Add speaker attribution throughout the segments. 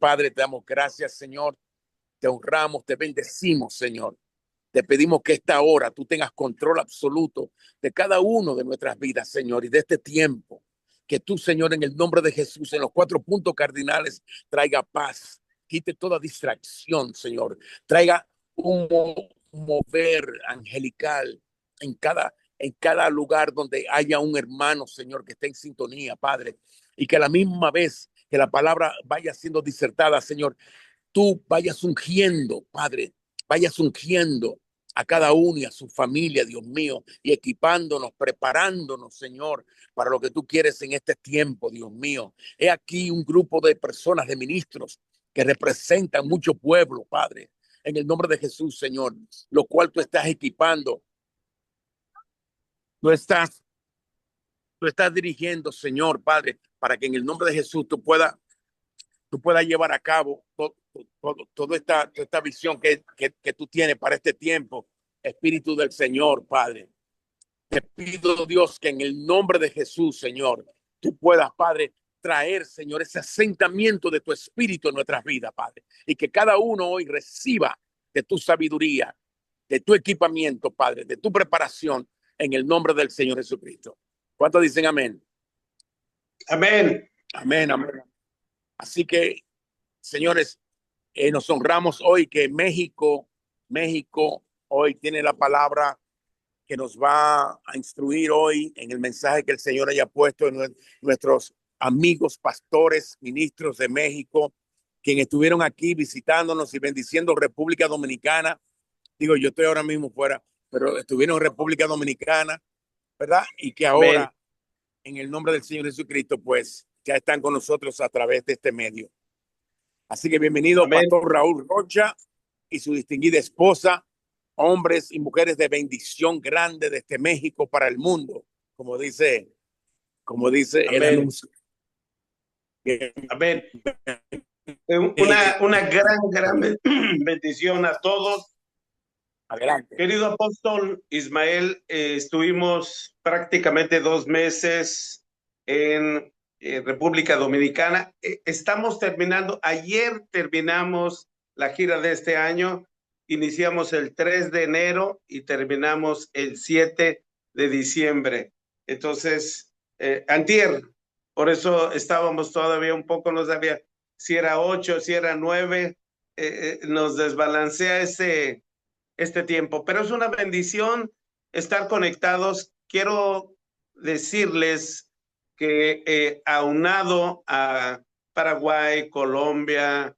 Speaker 1: Padre, te damos gracias, Señor. Te honramos, te bendecimos, Señor. Te pedimos que esta hora tú tengas control absoluto de cada uno de nuestras vidas, Señor, y de este tiempo. Que tú, Señor, en el nombre de Jesús, en los 4 puntos cardinales, traiga paz, quite toda distracción, Señor. Traiga un mover angelical en cada lugar donde haya un hermano, Señor, que esté en sintonía, Padre. Y que a la misma vez que la palabra vaya siendo disertada, Señor, tú vayas ungiendo, Padre, vayas ungiendo a cada uno y a su familia, Dios mío, y equipándonos, preparándonos, Señor, para lo que tú quieres en este tiempo, Dios mío. He aquí un grupo de personas, de ministros, que representan mucho pueblo, Padre, en el nombre de Jesús, Señor, lo cual tú estás equipando, tú estás, tú estás dirigiendo, Señor, Padre, para que en el nombre de Jesús tú puedas llevar a cabo toda esta visión que tú tienes para este tiempo, Espíritu del Señor, Padre. Te pido, Dios, que en el nombre de Jesús, Señor, tú puedas, Padre, traer, Señor, ese asentamiento de tu Espíritu en nuestras vidas, Padre. Y que cada uno hoy reciba de tu sabiduría, de tu equipamiento, Padre, de tu preparación, en el nombre del Señor Jesucristo. ¿Cuántos dicen amén?
Speaker 2: Amén.
Speaker 1: Amén, amén. Así que, señores, nos honramos hoy que México hoy tiene la palabra que nos va a instruir hoy en el mensaje que el Señor haya puesto en nuestros amigos, pastores, ministros de México, quienes estuvieron aquí visitándonos y bendiciendo República Dominicana. Digo, yo estoy ahora mismo fuera, pero estuvieron en República Dominicana, ¿verdad? Y que
Speaker 2: Amén.
Speaker 1: ahora, en el nombre del Señor Jesucristo, pues ya están con nosotros a través de este medio. Así que bienvenido,
Speaker 2: Amén.
Speaker 1: Pastor Raúl Rocha y su distinguida esposa, hombres y mujeres de bendición grande desde México para el mundo, como dice el
Speaker 2: Amén.
Speaker 1: anuncio.
Speaker 2: Amén. Una gran bendición a todos.
Speaker 1: Adelante.
Speaker 2: Querido apóstol Ismael, estuvimos prácticamente 2 meses en República Dominicana. Estamos terminando, ayer terminamos la gira de este año, iniciamos el 3 de enero y terminamos el 7 de diciembre. Entonces, antier, por eso estábamos todavía un poco, no sabía si era 8, si era 9, nos desbalancea este tiempo, pero es una bendición estar conectados. Quiero decirles que aunado a Paraguay, Colombia,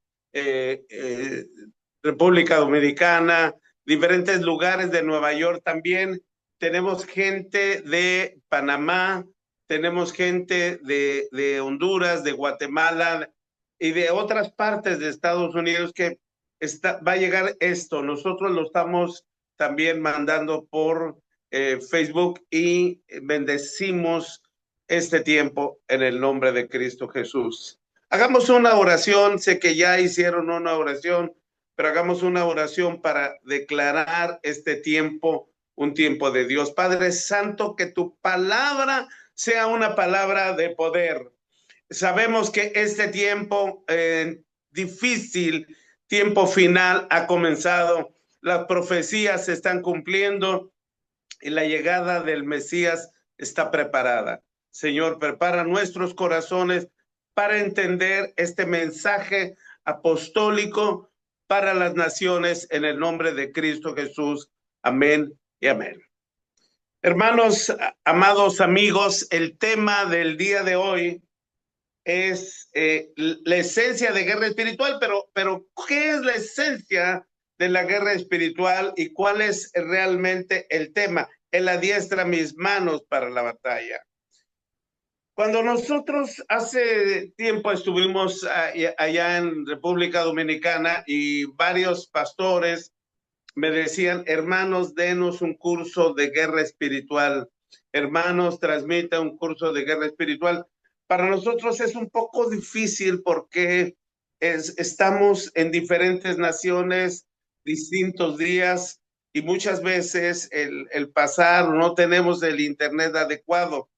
Speaker 2: República Dominicana, diferentes lugares de Nueva York también, tenemos gente de Panamá, tenemos gente de Honduras, de Guatemala y de otras partes de Estados Unidos que va a llegar esto. Nosotros lo estamos también mandando por Facebook y bendecimos este tiempo en el nombre de Cristo Jesús. Hagamos una oración, sé que ya hicieron una oración, pero hagamos una oración para declarar este tiempo, un tiempo de Dios. Padre Santo, que tu palabra sea una palabra de poder. Sabemos que este tiempo difícil, tiempo final ha comenzado, las profecías se están cumpliendo y la llegada del Mesías está preparada. Señor, prepara nuestros corazones para entender este mensaje apostólico para las naciones en el nombre de Cristo Jesús. Amén y amén. Hermanos, amados amigos, el tema del día de hoy es la esencia de guerra espiritual, pero ¿qué es la esencia de la guerra espiritual y cuál es realmente el tema? Él adiestra mis manos para la batalla. Cuando nosotros hace tiempo estuvimos allá en República Dominicana y varios pastores me decían, hermanos, denos un curso de guerra espiritual. Hermanos, transmita un curso de guerra espiritual. Para nosotros es un poco difícil porque estamos en diferentes naciones, distintos días, y muchas veces el pasar no tenemos el internet adecuado.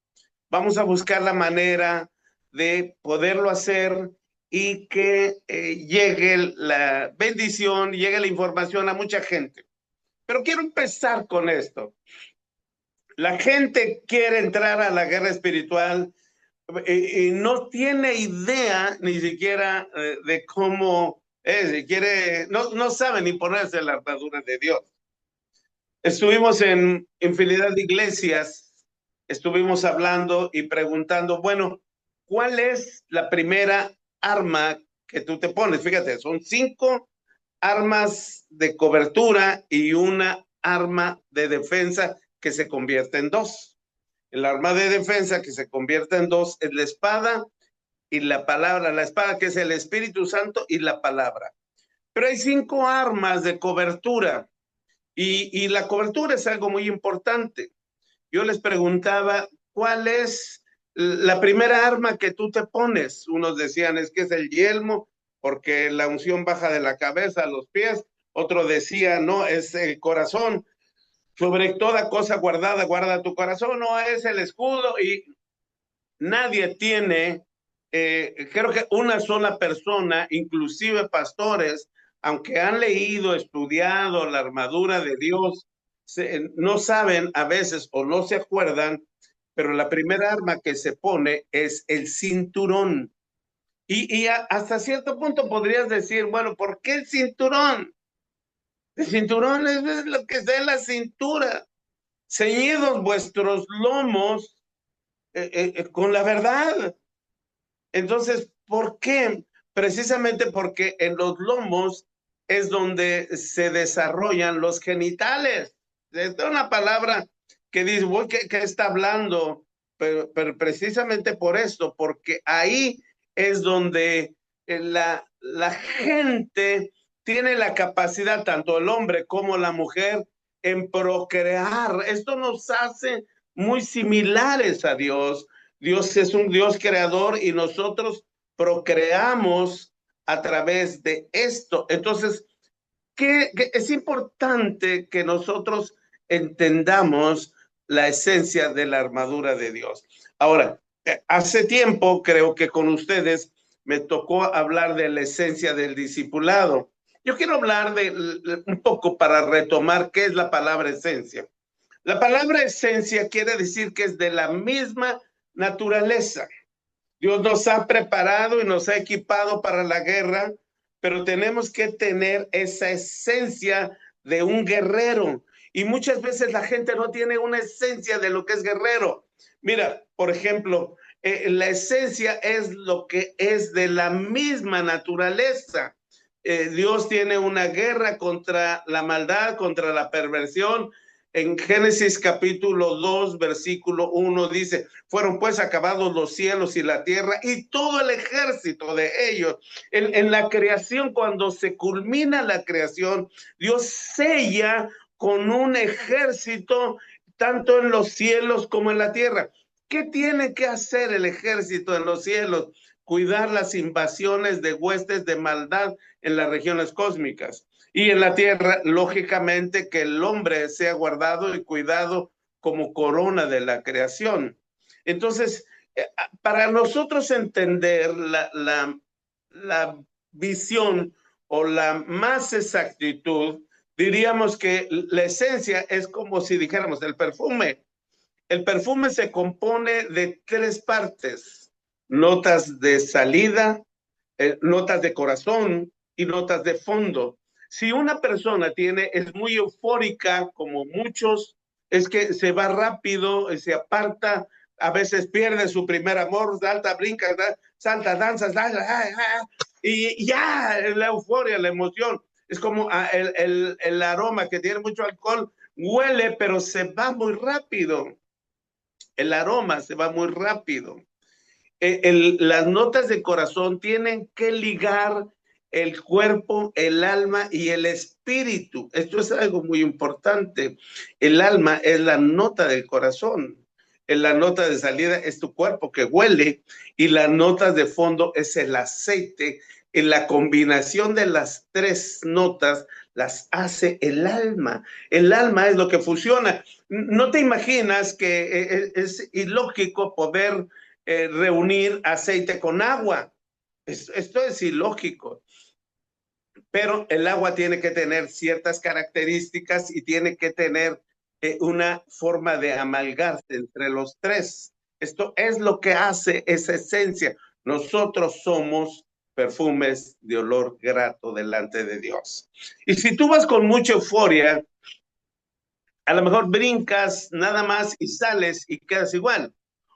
Speaker 2: Vamos a buscar la manera de poderlo hacer y que llegue la bendición, llegue la información a mucha gente. Pero quiero empezar con esto. La gente quiere entrar a la guerra espiritual y no tiene idea ni siquiera de cómo es, quiere, no sabe ni ponerse la armadura de Dios. Estuvimos en infinidad de iglesias, estuvimos hablando y preguntando, bueno, ¿cuál es la primera arma que tú te pones? Fíjate, son 5 armas de cobertura y una arma de defensa que se convierte en 2. El arma de defensa que se convierte en 2 es la espada y la palabra, la espada que es el Espíritu Santo y la palabra. Pero hay 5 armas de cobertura y la cobertura es algo muy importante. Yo les preguntaba, ¿cuál es la primera arma que tú te pones? Unos decían, es que es el yelmo, porque la unción baja de la cabeza a los pies. Otro decía, no, es el corazón. Sobre toda cosa guardada, guarda tu corazón, no es el escudo. Y nadie tiene, creo que una sola persona, inclusive pastores, aunque han leído, estudiado la armadura de Dios, no saben a veces o no se acuerdan, pero la primera arma que se pone es el cinturón. Y hasta cierto punto podrías decir, bueno, ¿por qué el cinturón? El cinturón es lo que está en la cintura. Ceñidos vuestros lomos con la verdad. Entonces, ¿por qué? Precisamente porque en los lomos es donde se desarrollan los genitales. Es una palabra que dice, ¿qué está hablando? Pero precisamente por esto, porque ahí es donde la gente tiene la capacidad, tanto el hombre como la mujer, en procrear. Esto nos hace muy similares a Dios. Dios es un Dios creador y nosotros procreamos a través de esto. Entonces, ¿qué es importante que nosotros entendamos la esencia de la armadura de Dios? Ahora, hace tiempo creo que con ustedes me tocó hablar de la esencia del discipulado. Yo quiero hablar de un poco para retomar qué es la palabra esencia. La palabra esencia quiere decir que es de la misma naturaleza. Dios nos ha preparado y nos ha equipado para la guerra, pero tenemos que tener esa esencia de un guerrero. Y muchas veces la gente no tiene una esencia de lo que es guerrero. Mira, por ejemplo, la esencia es lo que es de la misma naturaleza. Dios tiene una guerra contra la maldad, contra la perversión. En Génesis capítulo 2, versículo 1 dice, fueron pues acabados los cielos y la tierra y todo el ejército de ellos. En la creación, cuando se culmina la creación, Dios sella con un ejército tanto en los cielos como en la tierra. ¿Qué tiene que hacer el ejército en los cielos? Cuidar las invasiones de huestes de maldad en las regiones cósmicas. Y en la tierra, lógicamente, que el hombre sea guardado y cuidado como corona de la creación. Entonces, para nosotros entender la visión o la más exactitud, diríamos que la esencia es como si dijéramos el perfume. El perfume se compone de 3 partes: notas de salida, notas de corazón y notas de fondo. Si una persona es muy eufórica, como muchos, es que se va rápido, se aparta, a veces pierde su primer amor, salta, brinca, salta, danza, y ya, la euforia, la emoción. Es como el aroma que tiene mucho alcohol, huele, pero se va muy rápido. El aroma se va muy rápido. Las notas de corazón tienen que ligar el cuerpo, el alma y el espíritu. Esto es algo muy importante. El alma es la nota del corazón. La nota de salida es tu cuerpo que huele y las notas de fondo es el aceite. En la combinación de las 3 notas las hace el alma. El alma es lo que funciona. No te imaginas que es ilógico poder reunir aceite con agua. Esto es ilógico, pero el agua tiene que tener ciertas características y tiene que tener una forma de amalgarse entre los tres. Esto es lo que hace esa esencia. Nosotros somos perfumes de olor grato delante de Dios. Y si tú vas con mucha euforia, a lo mejor brincas nada más y sales y quedas igual.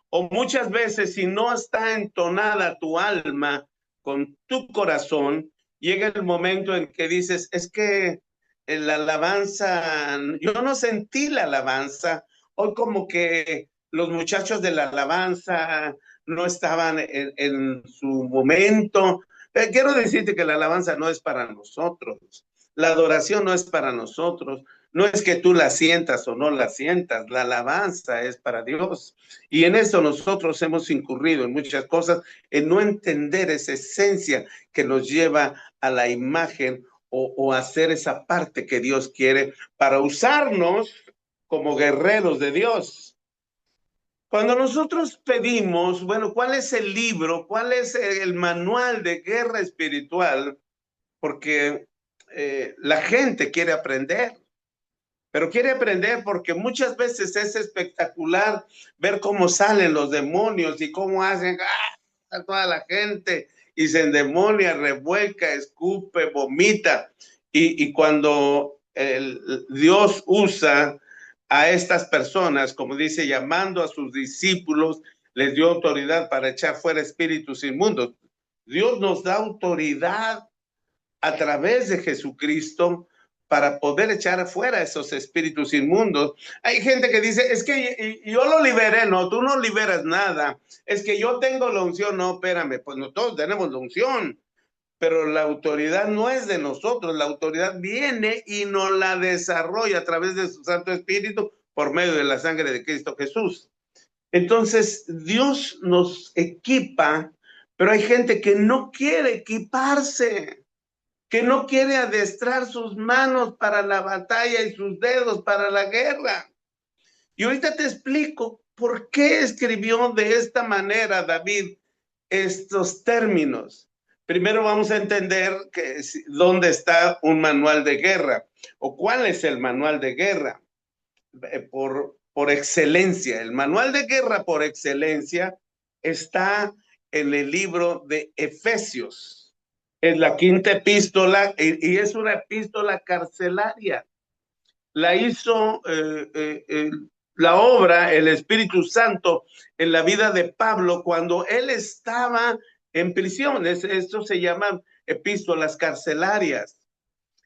Speaker 2: O muchas veces, si no está entonada tu alma con tu corazón, llega el momento en que dices, es que la alabanza, yo no sentí la alabanza, hoy como que los muchachos de la alabanza no estaban en su momento. Quiero decirte que la alabanza no es para nosotros, la adoración no es para nosotros, no es que tú la sientas o no la sientas, la alabanza es para Dios. Y en eso nosotros hemos incurrido en muchas cosas, en no entender esa esencia que nos lleva a la imagen o hacer esa parte que Dios quiere para usarnos como guerreros de Dios. Cuando nosotros pedimos, bueno, ¿cuál es el libro? ¿Cuál es el manual de guerra espiritual? Porque la gente quiere aprender, pero quiere aprender porque muchas veces es espectacular ver cómo salen los demonios y cómo hacen a toda la gente y se endemonia, revuelca, escupe, vomita. Y cuando Dios usa a estas personas, como dice, llamando a sus discípulos, les dio autoridad para echar fuera espíritus inmundos. Dios nos da autoridad a través de Jesucristo para poder echar fuera esos espíritus inmundos. Hay gente que dice, es que yo lo liberé. No, tú no liberas nada. Es que yo tengo la unción. No, espérame, pues no todos tenemos la unción, pero la autoridad no es de nosotros. La autoridad viene y nos la desarrolla a través de su Santo Espíritu por medio de la sangre de Cristo Jesús. Entonces, Dios nos equipa, pero hay gente que no quiere equiparse, que no quiere adestrar sus manos para la batalla y sus dedos para la guerra. Y ahorita te explico por qué escribió de esta manera David estos términos. Primero vamos a entender que, dónde está un manual de guerra o cuál es el manual de guerra por excelencia. El manual de guerra por excelencia está en el libro de Efesios. Es la quinta epístola y es una epístola carcelaria. La hizo la obra, el Espíritu Santo, en la vida de Pablo cuando él estaba en prisión. Esto se llaman epístolas carcelarias.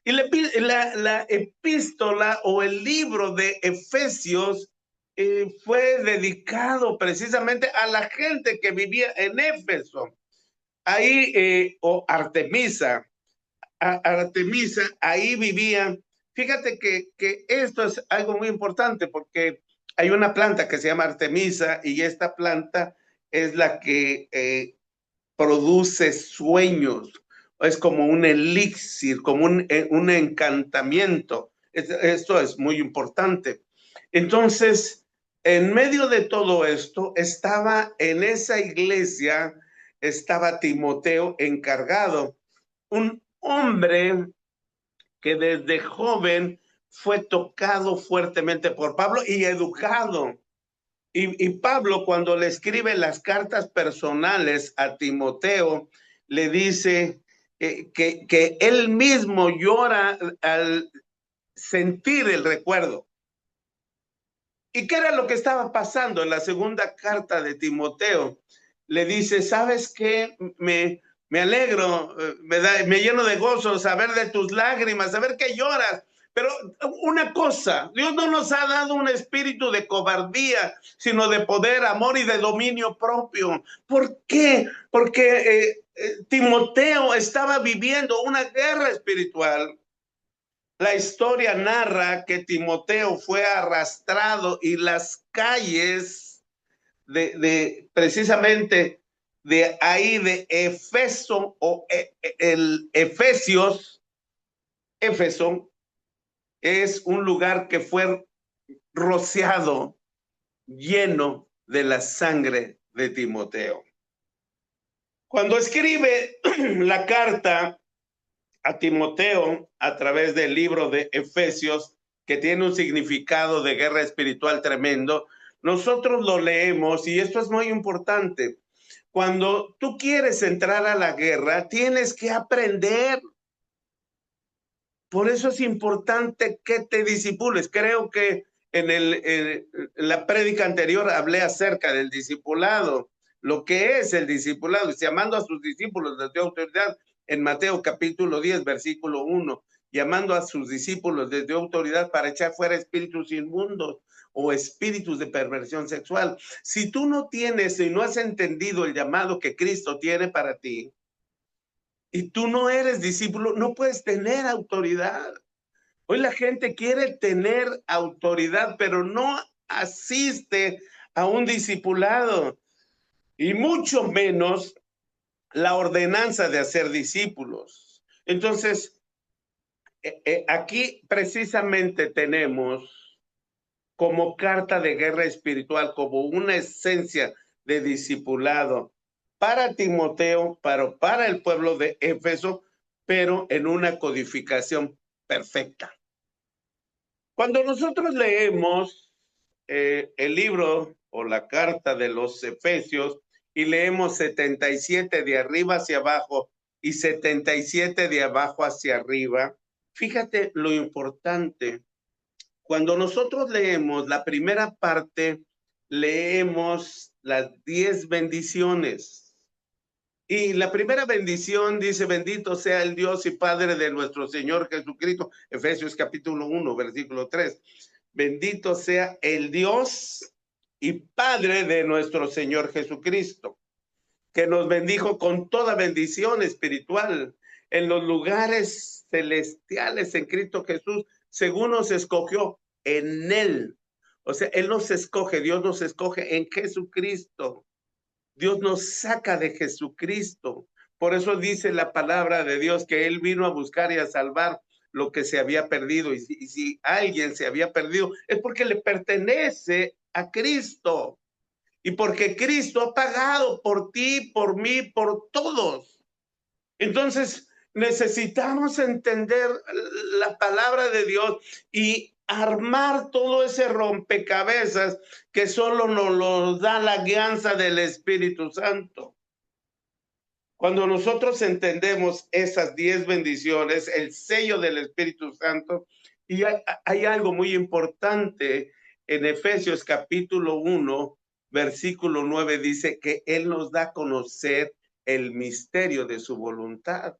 Speaker 2: Y la epístola o el libro de Efesios fue dedicado precisamente a la gente que vivía en Éfeso. Ahí, o Artemisa, ahí vivía. Fíjate que esto es algo muy importante porque hay una planta que se llama Artemisa y esta planta es la que produce sueños. Es como un elixir, como un encantamiento. Esto es muy importante. Entonces, en medio de todo esto, estaba en esa iglesia, estaba Timoteo encargado, un hombre que desde joven fue tocado fuertemente por Pablo y educado. Y Pablo, cuando le escribe las cartas personales a Timoteo, le dice que él mismo llora al sentir el recuerdo. ¿Y qué era lo que estaba pasando en la segunda carta de Timoteo? Le dice, ¿sabes qué? Me alegro, me lleno de gozo saber de tus lágrimas, saber que lloras. Pero una cosa, Dios no nos ha dado un espíritu de cobardía, sino de poder, amor y de dominio propio. ¿Por qué? Porque Timoteo estaba viviendo una guerra espiritual. La historia narra que Timoteo fue arrastrado y las calles precisamente de ahí de Efeso o el Efesios, Éfeso es un lugar que fue rociado, lleno de la sangre de Timoteo. Cuando escribe la carta a Timoteo a través del libro de Efesios, que tiene un significado de guerra espiritual tremendo, nosotros lo leemos y esto es muy importante. Cuando tú quieres entrar a la guerra, tienes que aprender. Por eso es importante que te disipules. Creo que en la prédica anterior hablé acerca del discipulado, lo que es el discipulado, llamando a sus discípulos desde autoridad en Mateo capítulo 10, versículo 1, llamando a sus discípulos desde autoridad para echar fuera espíritus inmundos o espíritus de perversión sexual. Si tú no tienes y no has entendido el llamado que Cristo tiene para ti, y tú no eres discípulo, no puedes tener autoridad. Hoy la gente quiere tener autoridad, pero no asiste a un discipulado y mucho menos la ordenanza de hacer discípulos. Entonces, aquí precisamente tenemos como carta de guerra espiritual, como una esencia de discipulado para Timoteo, para el pueblo de Éfeso, pero en una codificación perfecta. Cuando nosotros leemos el libro o la carta de los Efesios y leemos 77 de arriba hacia abajo y 77 de abajo hacia arriba, fíjate lo importante. Cuando nosotros leemos la primera parte, leemos las 10 bendiciones. Y la primera bendición dice, bendito sea el Dios y Padre de nuestro Señor Jesucristo. Efesios capítulo 1, versículo 3. Bendito sea el Dios y Padre de nuestro Señor Jesucristo, que nos bendijo con toda bendición espiritual en los lugares celestiales en Cristo Jesús, según nos escogió en Él. O sea, Él nos escoge, Dios nos escoge en Jesucristo. Dios nos saca de Jesucristo. Por eso dice la palabra de Dios que Él vino a buscar y a salvar lo que se había perdido. Y si alguien se había perdido, es porque le pertenece a Cristo. Y porque Cristo ha pagado por ti, por mí, por todos. Entonces, necesitamos entender la palabra de Dios y armar todo ese rompecabezas que solo nos lo da la guianza del Espíritu Santo. Cuando nosotros entendemos esas 10 bendiciones, el sello del Espíritu Santo, y hay algo muy importante en Efesios capítulo 1, versículo 9, dice que Él nos da a conocer el misterio de su voluntad,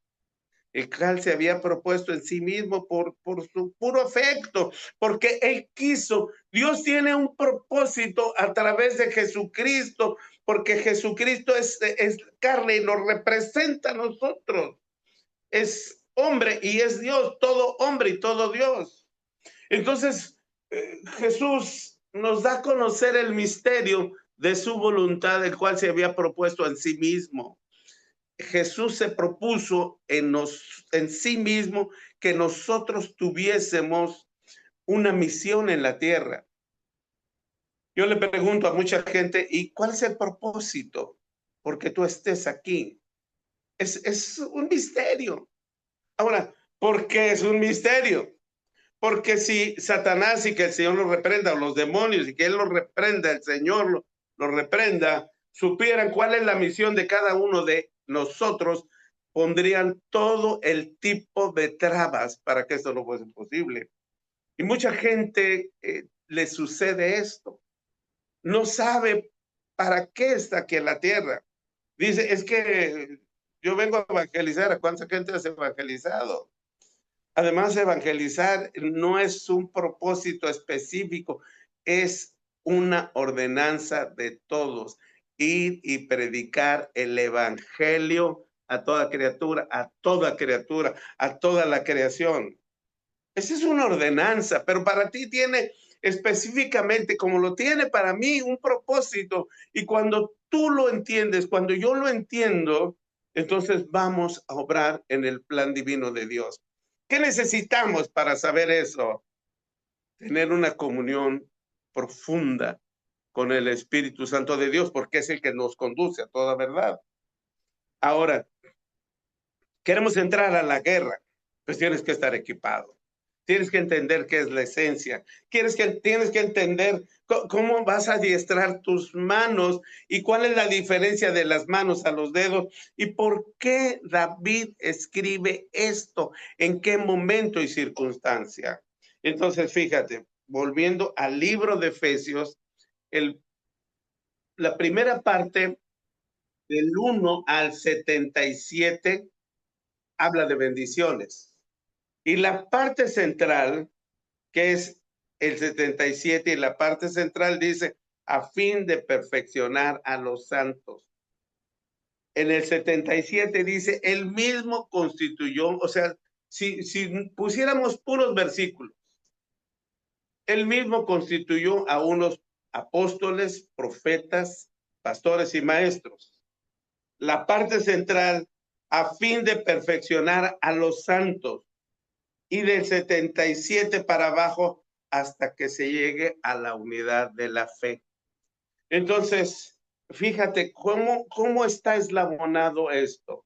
Speaker 2: el cual se había propuesto en sí mismo por su puro afecto, porque Él quiso. Dios tiene un propósito a través de Jesucristo, porque Jesucristo es carne y nos representa a nosotros. Es hombre y es Dios, todo hombre y todo Dios. Entonces, Jesús nos da a conocer el misterio de su voluntad, el cual se había propuesto en sí mismo. Jesús se propuso en sí mismo que nosotros tuviésemos una misión en la tierra. Yo le pregunto a mucha gente, ¿y cuál es el propósito? Porque tú estés aquí. Es un misterio. Ahora, ¿por qué es un misterio? Porque si Satanás y que el Señor lo reprenda, o los demonios y que Él lo reprenda, el Señor lo reprenda, supieran cuál es la misión de cada uno de nosotros, pondrían todo el tipo de trabas para que esto no fuese posible. Y mucha gente le sucede esto. No sabe para qué está aquí en la tierra. Dice, es que yo vengo a evangelizar. ¿A cuánta gente has evangelizado? Además, evangelizar no es un propósito específico, es una ordenanza de todos. Ir y predicar el evangelio a toda criatura, a toda criatura, a toda la creación. Esa es una ordenanza, pero para ti tiene específicamente, como lo tiene para mí, un propósito. Y cuando tú lo entiendes, cuando yo lo entiendo, entonces vamos a obrar en el plan divino de Dios. ¿Qué necesitamos para saber eso? Tener una comunión profunda con el Espíritu Santo de Dios, porque es el que nos conduce a toda verdad. Ahora, queremos entrar a la guerra, pues tienes que estar equipado. Tienes que entender qué es la esencia. Tienes que entender cómo vas a adiestrar tus manos y cuál es la diferencia de las manos a los dedos y por qué David escribe esto, en qué momento y circunstancia. Entonces, fíjate, volviendo al libro de Efesios, la primera parte del 1 al 77 habla de bendiciones. Y la parte central, que es el 77, y la parte central dice, a fin de perfeccionar a los santos. En el 77 dice, él mismo constituyó, o sea, si pusiéramos puros versículos, él mismo constituyó a unos apóstoles, profetas, pastores y maestros. La parte central, a fin de perfeccionar a los santos. Y del 77 para abajo hasta que se llegue a la unidad de la fe. Entonces, fíjate cómo está eslabonado esto.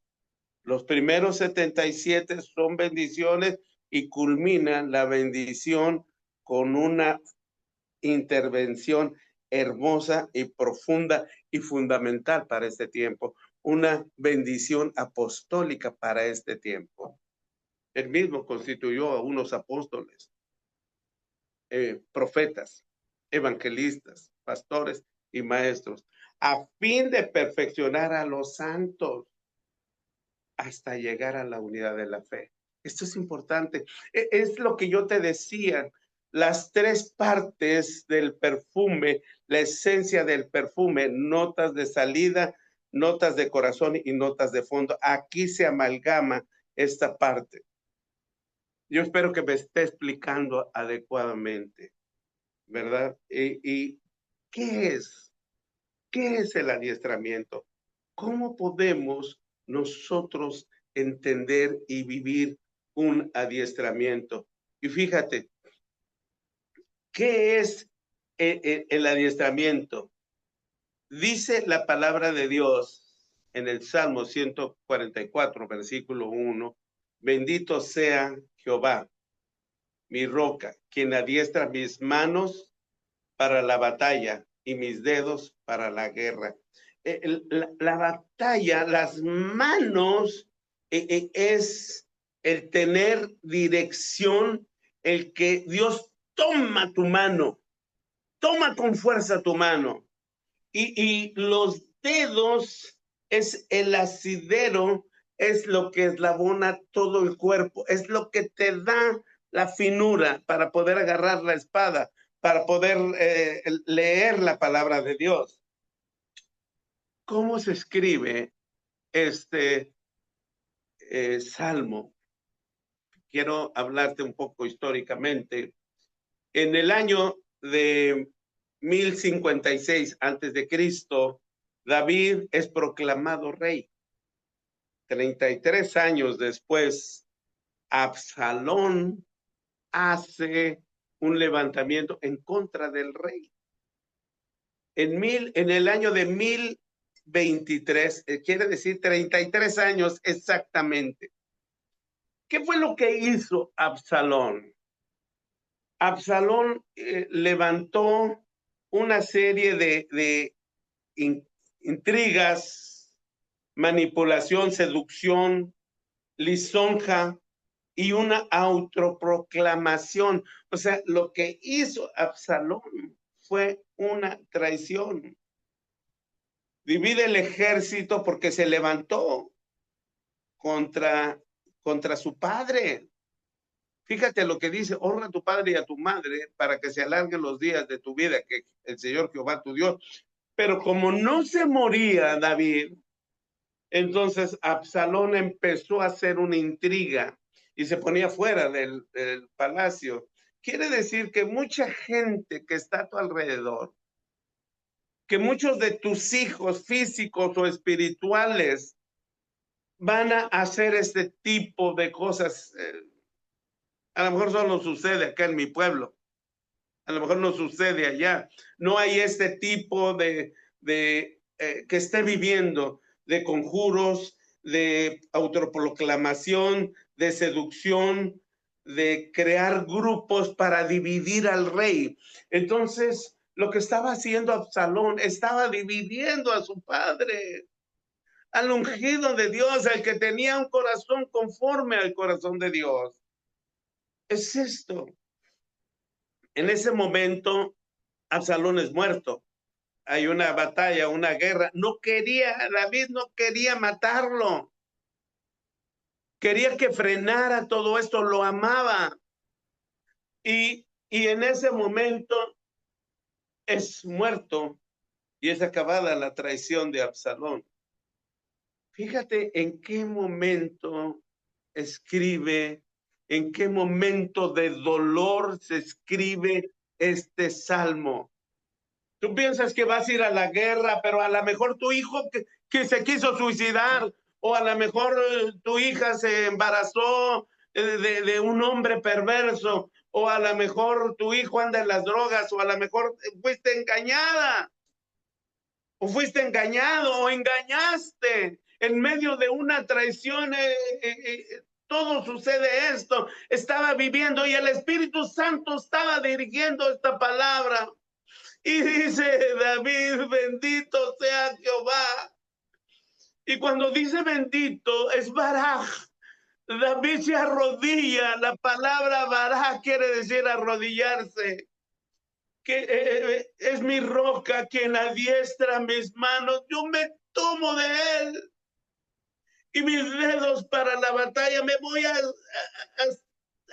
Speaker 2: Los primeros 77 son bendiciones y culminan la bendición con una intervención hermosa y profunda y fundamental para este tiempo, una bendición apostólica para este tiempo. Él mismo constituyó a unos apóstoles, profetas, evangelistas, pastores y maestros, a fin de perfeccionar a los santos hasta llegar a la unidad de la fe. Esto es importante. Es lo que yo te decía, las tres partes del perfume, la esencia del perfume, notas de salida, notas de corazón y notas de fondo. Aquí se amalgama esta parte. Yo espero que me esté explicando adecuadamente, ¿verdad? ¿Y qué es? ¿Qué es el adiestramiento? ¿Cómo podemos nosotros entender y vivir un adiestramiento? Y fíjate, ¿qué es el adiestramiento? Dice la palabra de Dios en el Salmo 144, versículo 1, bendito sea Jehová, mi roca, quien adiestra mis manos para la batalla y mis dedos para la guerra. La batalla, las manos, es el tener dirección, el que Dios toma tu mano, toma con fuerza tu mano. Y los dedos es el asidero, es lo que eslabona todo el cuerpo, es lo que te da la finura para poder agarrar la espada, para poder leer la palabra de Dios. ¿Cómo se escribe este salmo? Quiero hablarte un poco históricamente. En el año de 1056 antes de Cristo, David es proclamado rey. 33 años después, Absalón hace un levantamiento en contra del rey. En el año de 1023, quiere decir 33 años exactamente. ¿Qué fue lo que hizo Absalón? Absalón levantó una serie de intrigas, manipulación, seducción, lisonja y una autoproclamación. O sea, lo que hizo Absalón fue una traición. Divide el ejército porque se levantó contra su padre. Fíjate lo que dice, honra a tu padre y a tu madre para que se alarguen los días de tu vida, que el Señor Jehová tu Dios. Pero como no se moría David, entonces Absalón empezó a hacer una intriga y se ponía fuera del palacio. Quiere decir que mucha gente que está a tu alrededor, que muchos de tus hijos físicos o espirituales van a hacer este tipo de cosas. A lo mejor solo sucede acá en mi pueblo. A lo mejor no sucede allá. No hay este tipo de que esté viviendo de conjuros, de autoproclamación, de seducción, de crear grupos para dividir al rey. Entonces, lo que estaba haciendo Absalón, estaba dividiendo a su padre, al ungido de Dios, al que tenía un corazón conforme al corazón de Dios. Es esto. En ese momento, Absalón es muerto. Hay una batalla, una guerra. David no quería matarlo. Quería que frenara todo esto, lo amaba. Y en ese momento es muerto y es acabada la traición de Absalón. Fíjate en qué momento escribe, en qué momento de dolor se escribe este salmo. Tú piensas que vas a ir a la guerra, pero a lo mejor tu hijo que se quiso suicidar, o a lo mejor tu hija se embarazó de un hombre perverso, o a lo mejor tu hijo anda en las drogas, o a lo mejor fuiste engañada, o fuiste engañado, o engañaste en medio de una traición. Todo sucede esto. Estaba viviendo y el Espíritu Santo estaba dirigiendo esta palabra. Y dice David, bendito sea Jehová. Y cuando dice bendito, es Baraj. David se arrodilla. La palabra Baraj quiere decir arrodillarse. Que es mi roca quien adiestra mis manos. Yo me tomo de él. Y mis dedos para la batalla. Me voy a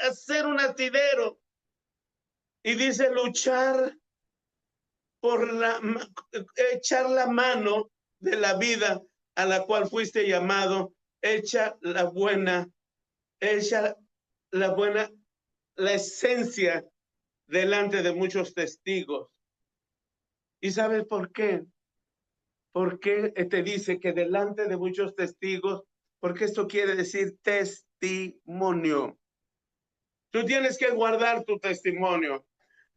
Speaker 2: hacer un asidero. Y dice luchar por echar la mano de la vida a la cual fuiste llamado, echa la buena, la esencia delante de muchos testigos. ¿Y sabes por qué? ¿Por qué te dice que delante de muchos testigos? Porque esto quiere decir testimonio. Tú tienes que guardar tu testimonio.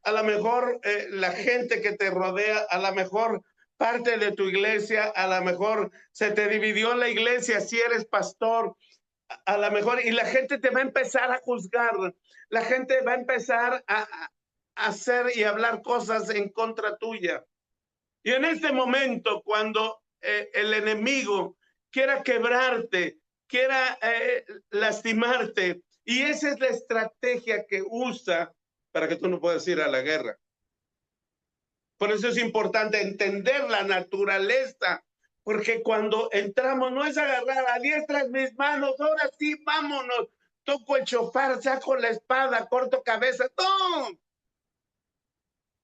Speaker 2: A lo mejor la gente que te rodea, a lo mejor parte de tu iglesia, a lo mejor se te dividió la iglesia si eres pastor, a lo mejor, y la gente te va a empezar a juzgar, la gente va a empezar a hacer y hablar cosas en contra tuya. Y en este momento, cuando el enemigo quiera quebrarte, quiera lastimarte, y esa es la estrategia que usa para que tú no puedas ir a la guerra. Por eso es importante entender la naturaleza, porque cuando entramos no es agarrar a diestra mis manos, ahora sí, vámonos, toco el chofar, saco la espada, corto cabeza, no.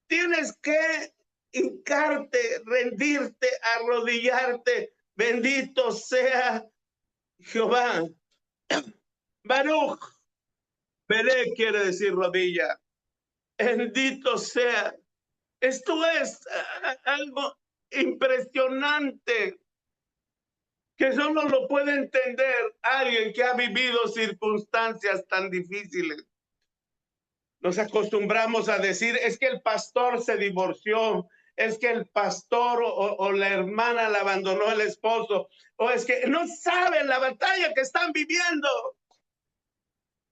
Speaker 2: Tienes que hincarte, rendirte, arrodillarte. Bendito sea Jehová. Baruch, veré quiere decir rodilla. Bendito sea. Esto es algo impresionante que solo lo puede entender alguien que ha vivido circunstancias tan difíciles. Nos acostumbramos a decir, es que el pastor se divorció, es que el pastor o la hermana la abandonó el esposo, o es que no saben la batalla que están viviendo.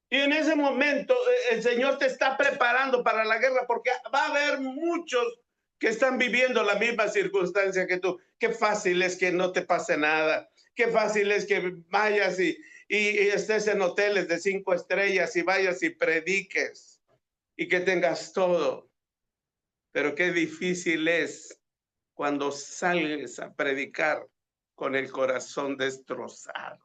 Speaker 2: Y en ese momento el Señor te está preparando para la guerra, porque va a haber muchos que están viviendo la misma circunstancia que tú. Qué fácil es que no te pase nada. Qué fácil es que vayas y estés en hoteles de 5 estrellas y vayas y prediques y que tengas todo. Pero qué difícil es cuando sales a predicar con el corazón destrozado.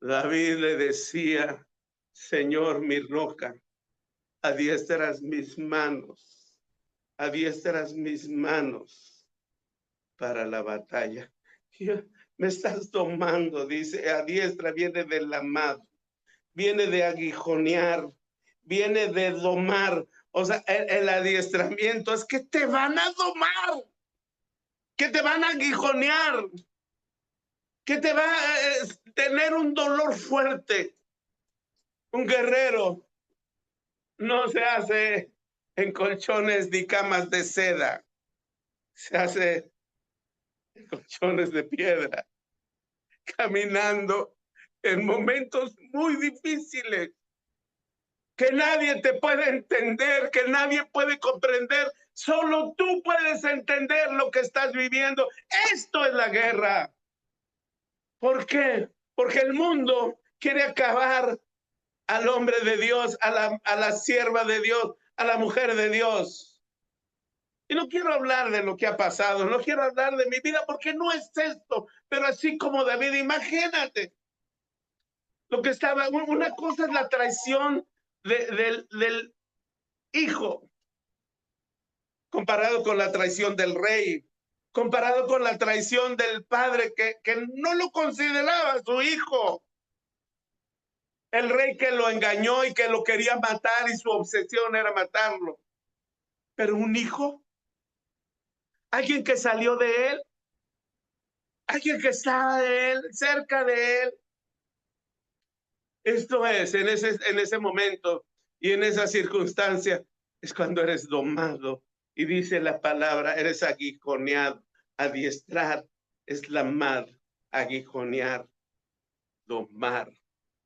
Speaker 2: David le decía, Señor, mi roca, adiestras mis manos para la batalla. Me estás tomando, dice, adiestra viene del amado, viene de aguijonear, viene de domar. O sea, el adiestramiento es que te van a domar, que te van a aguijonear, que te va a tener un dolor fuerte. Un guerrero no se hace en colchones ni camas de seda, se hace en colchones de piedra. caminando en momentos muy difíciles, que nadie te puede entender, que nadie puede comprender. Solo tú puedes entender lo que estás viviendo. Esto es la guerra. ¿Por qué? Porque el mundo quiere acabar al hombre de Dios, a la sierva de Dios, a la mujer de Dios. Y no quiero hablar de lo que ha pasado, no quiero hablar de mi vida porque no es esto, pero así como David, imagínate lo que estaba, una cosa es la traición del hijo, comparado con la traición del rey, comparado con la traición del padre que no lo consideraba su hijo. El rey que lo engañó y que lo quería matar y su obsesión era matarlo. Pero un hijo, alguien que salió de él, alguien que estaba de él, cerca de él. Esto es, en ese momento y en esa circunstancia, es cuando eres domado. Y dice la palabra, eres aguijoneado, adiestrar, es lamar, aguijonear, domar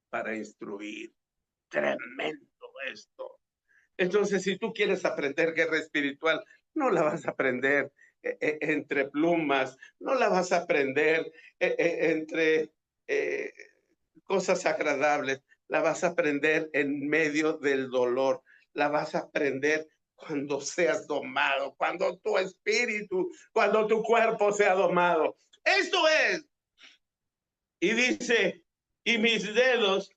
Speaker 2: para instruir. Tremendo esto. Entonces, si tú quieres aprender guerra espiritual, no la vas a aprender entre plumas, no la vas a aprender entre cosas agradables, la vas a aprender en medio del dolor, la vas a aprender cuando seas domado, cuando tu espíritu, cuando tu cuerpo sea domado. Esto es. Y dice, y mis dedos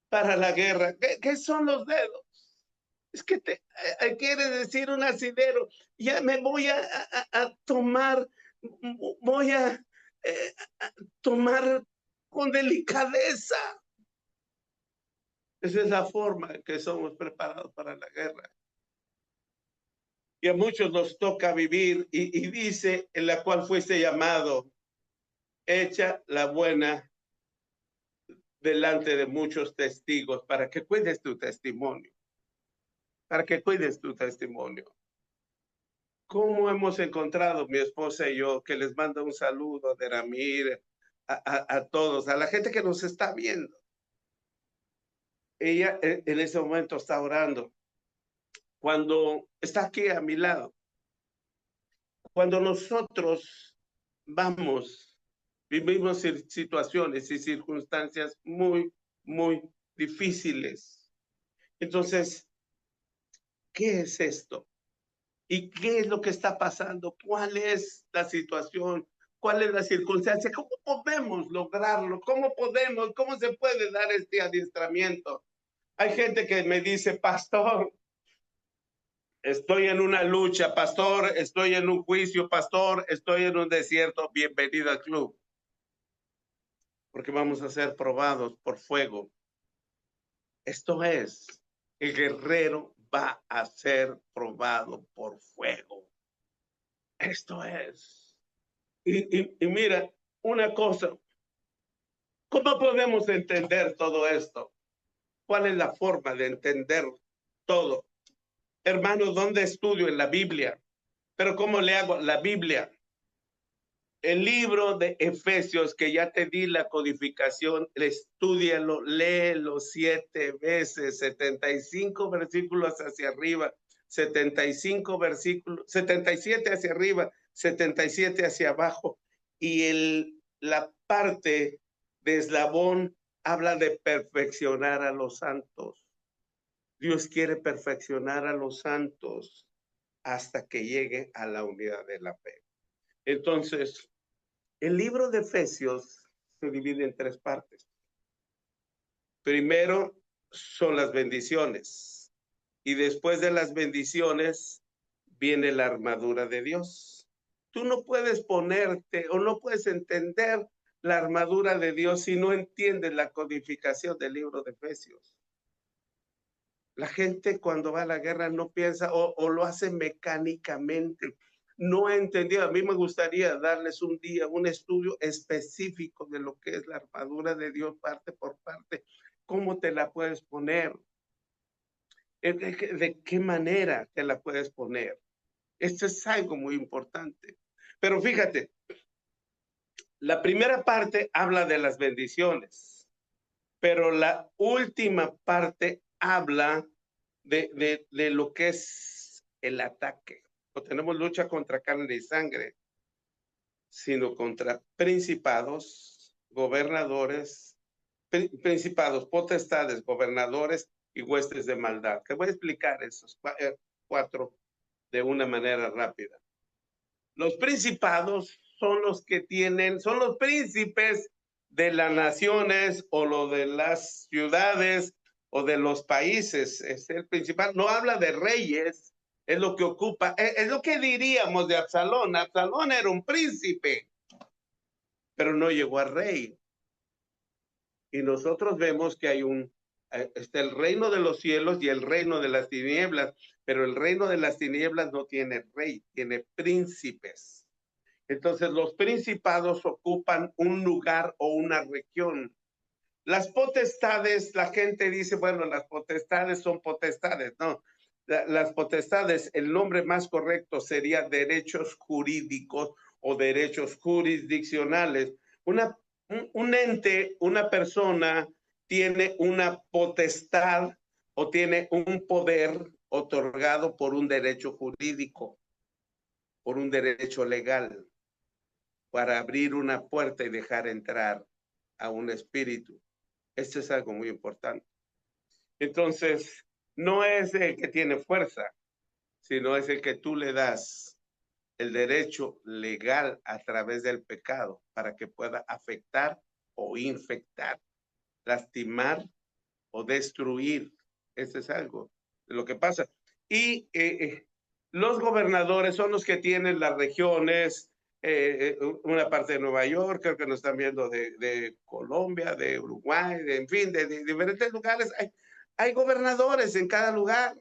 Speaker 2: para la guerra. ¿Qué son los dedos? Es que quiere decir un asidero. Ya me voy a tomar, voy a tomar con delicadeza. Esa es la forma en que somos preparados para la guerra. Y a muchos nos toca vivir, y dice, en la cual fuiste llamado, echa la buena delante de muchos testigos, para que cuides tu testimonio, para que cuides tu testimonio. ¿Cómo hemos encontrado mi esposa y yo, que les manda un saludo de Ramírez, a todos, a la gente que nos está viendo? Ella en ese momento está orando. Cuando está aquí a mi lado, cuando nosotros vamos, vivimos situaciones y circunstancias muy, muy difíciles. Entonces, ¿qué es esto? ¿Y qué es lo que está pasando? ¿Cuál es la situación? ¿Cuál es la circunstancia? ¿Cómo podemos lograrlo? ¿Cómo se puede dar este adiestramiento? Hay gente que me dice, pastor, estoy en una lucha, pastor, estoy en un juicio, pastor, estoy en un desierto. Bienvenido al club, porque vamos a ser probados por fuego. Esto es, el guerrero va a ser probado por fuego. Esto es. Y mira, una cosa, ¿cómo podemos entender todo esto? ¿Cuál es la forma de entender todo? Hermanos, ¿dónde estudio? En la Biblia. Pero ¿cómo le hago? La Biblia. El libro de Efesios, que ya te di la codificación, estúdialo, léelo 7 veces, 75 versículos hacia arriba, 75 versículos, 77 hacia arriba, 77 hacia abajo. Y la parte de eslabón habla de perfeccionar a los santos. Dios quiere perfeccionar a los santos hasta que llegue a la unidad de la fe. Entonces, el libro de Efesios se divide en 3 partes. Primero son las bendiciones, y después de las bendiciones viene la armadura de Dios. Tú no puedes ponerte o no puedes entender la armadura de Dios si no entiendes la codificación del libro de Efesios. La gente cuando va a la guerra no piensa o lo hace mecánicamente. No he entendido. A mí me gustaría darles un día un estudio específico de lo que es la armadura de Dios parte por parte. ¿Cómo te la puedes poner? ¿De qué manera te la puedes poner? Esto es algo muy importante. Pero fíjate, La primera parte habla de las bendiciones, pero la última parte habla de lo que es el ataque. No tenemos lucha contra carne y sangre, sino contra principados, gobernadores, principados, potestades, gobernadores y huestes de maldad. Te voy a explicar esos cuatro de una manera rápida. Los principados son los que tienen, son los príncipes de las naciones o lo de las ciudades o de los países. Es el principal. No habla de reyes, es lo que ocupa, es lo que diríamos de Absalón. Absalón era un príncipe, pero no llegó a rey. Y nosotros vemos que hay está el reino de los cielos y el reino de las tinieblas, pero el reino de las tinieblas no tiene rey, tiene príncipes. Entonces los principados ocupan un lugar o una región. Las potestades, la gente dice, bueno, las potestades son potestades, no. Las potestades, el nombre más correcto sería derechos jurídicos o derechos jurisdiccionales. Un ente, una persona tiene una potestad o tiene un poder otorgado por un derecho jurídico, por un derecho legal, para abrir una puerta y dejar entrar a un espíritu. Esto es algo muy importante. Entonces, no es el que tiene fuerza, sino es el que tú le das el derecho legal a través del pecado para que pueda afectar o infectar, lastimar o destruir. Eso es algo de lo que pasa. Y los gobernadores son los que tienen las regiones, una parte de Nueva York, creo que nos están viendo de Colombia, de Uruguay, en fin, de diferentes lugares. Hay gobernadores en cada lugar.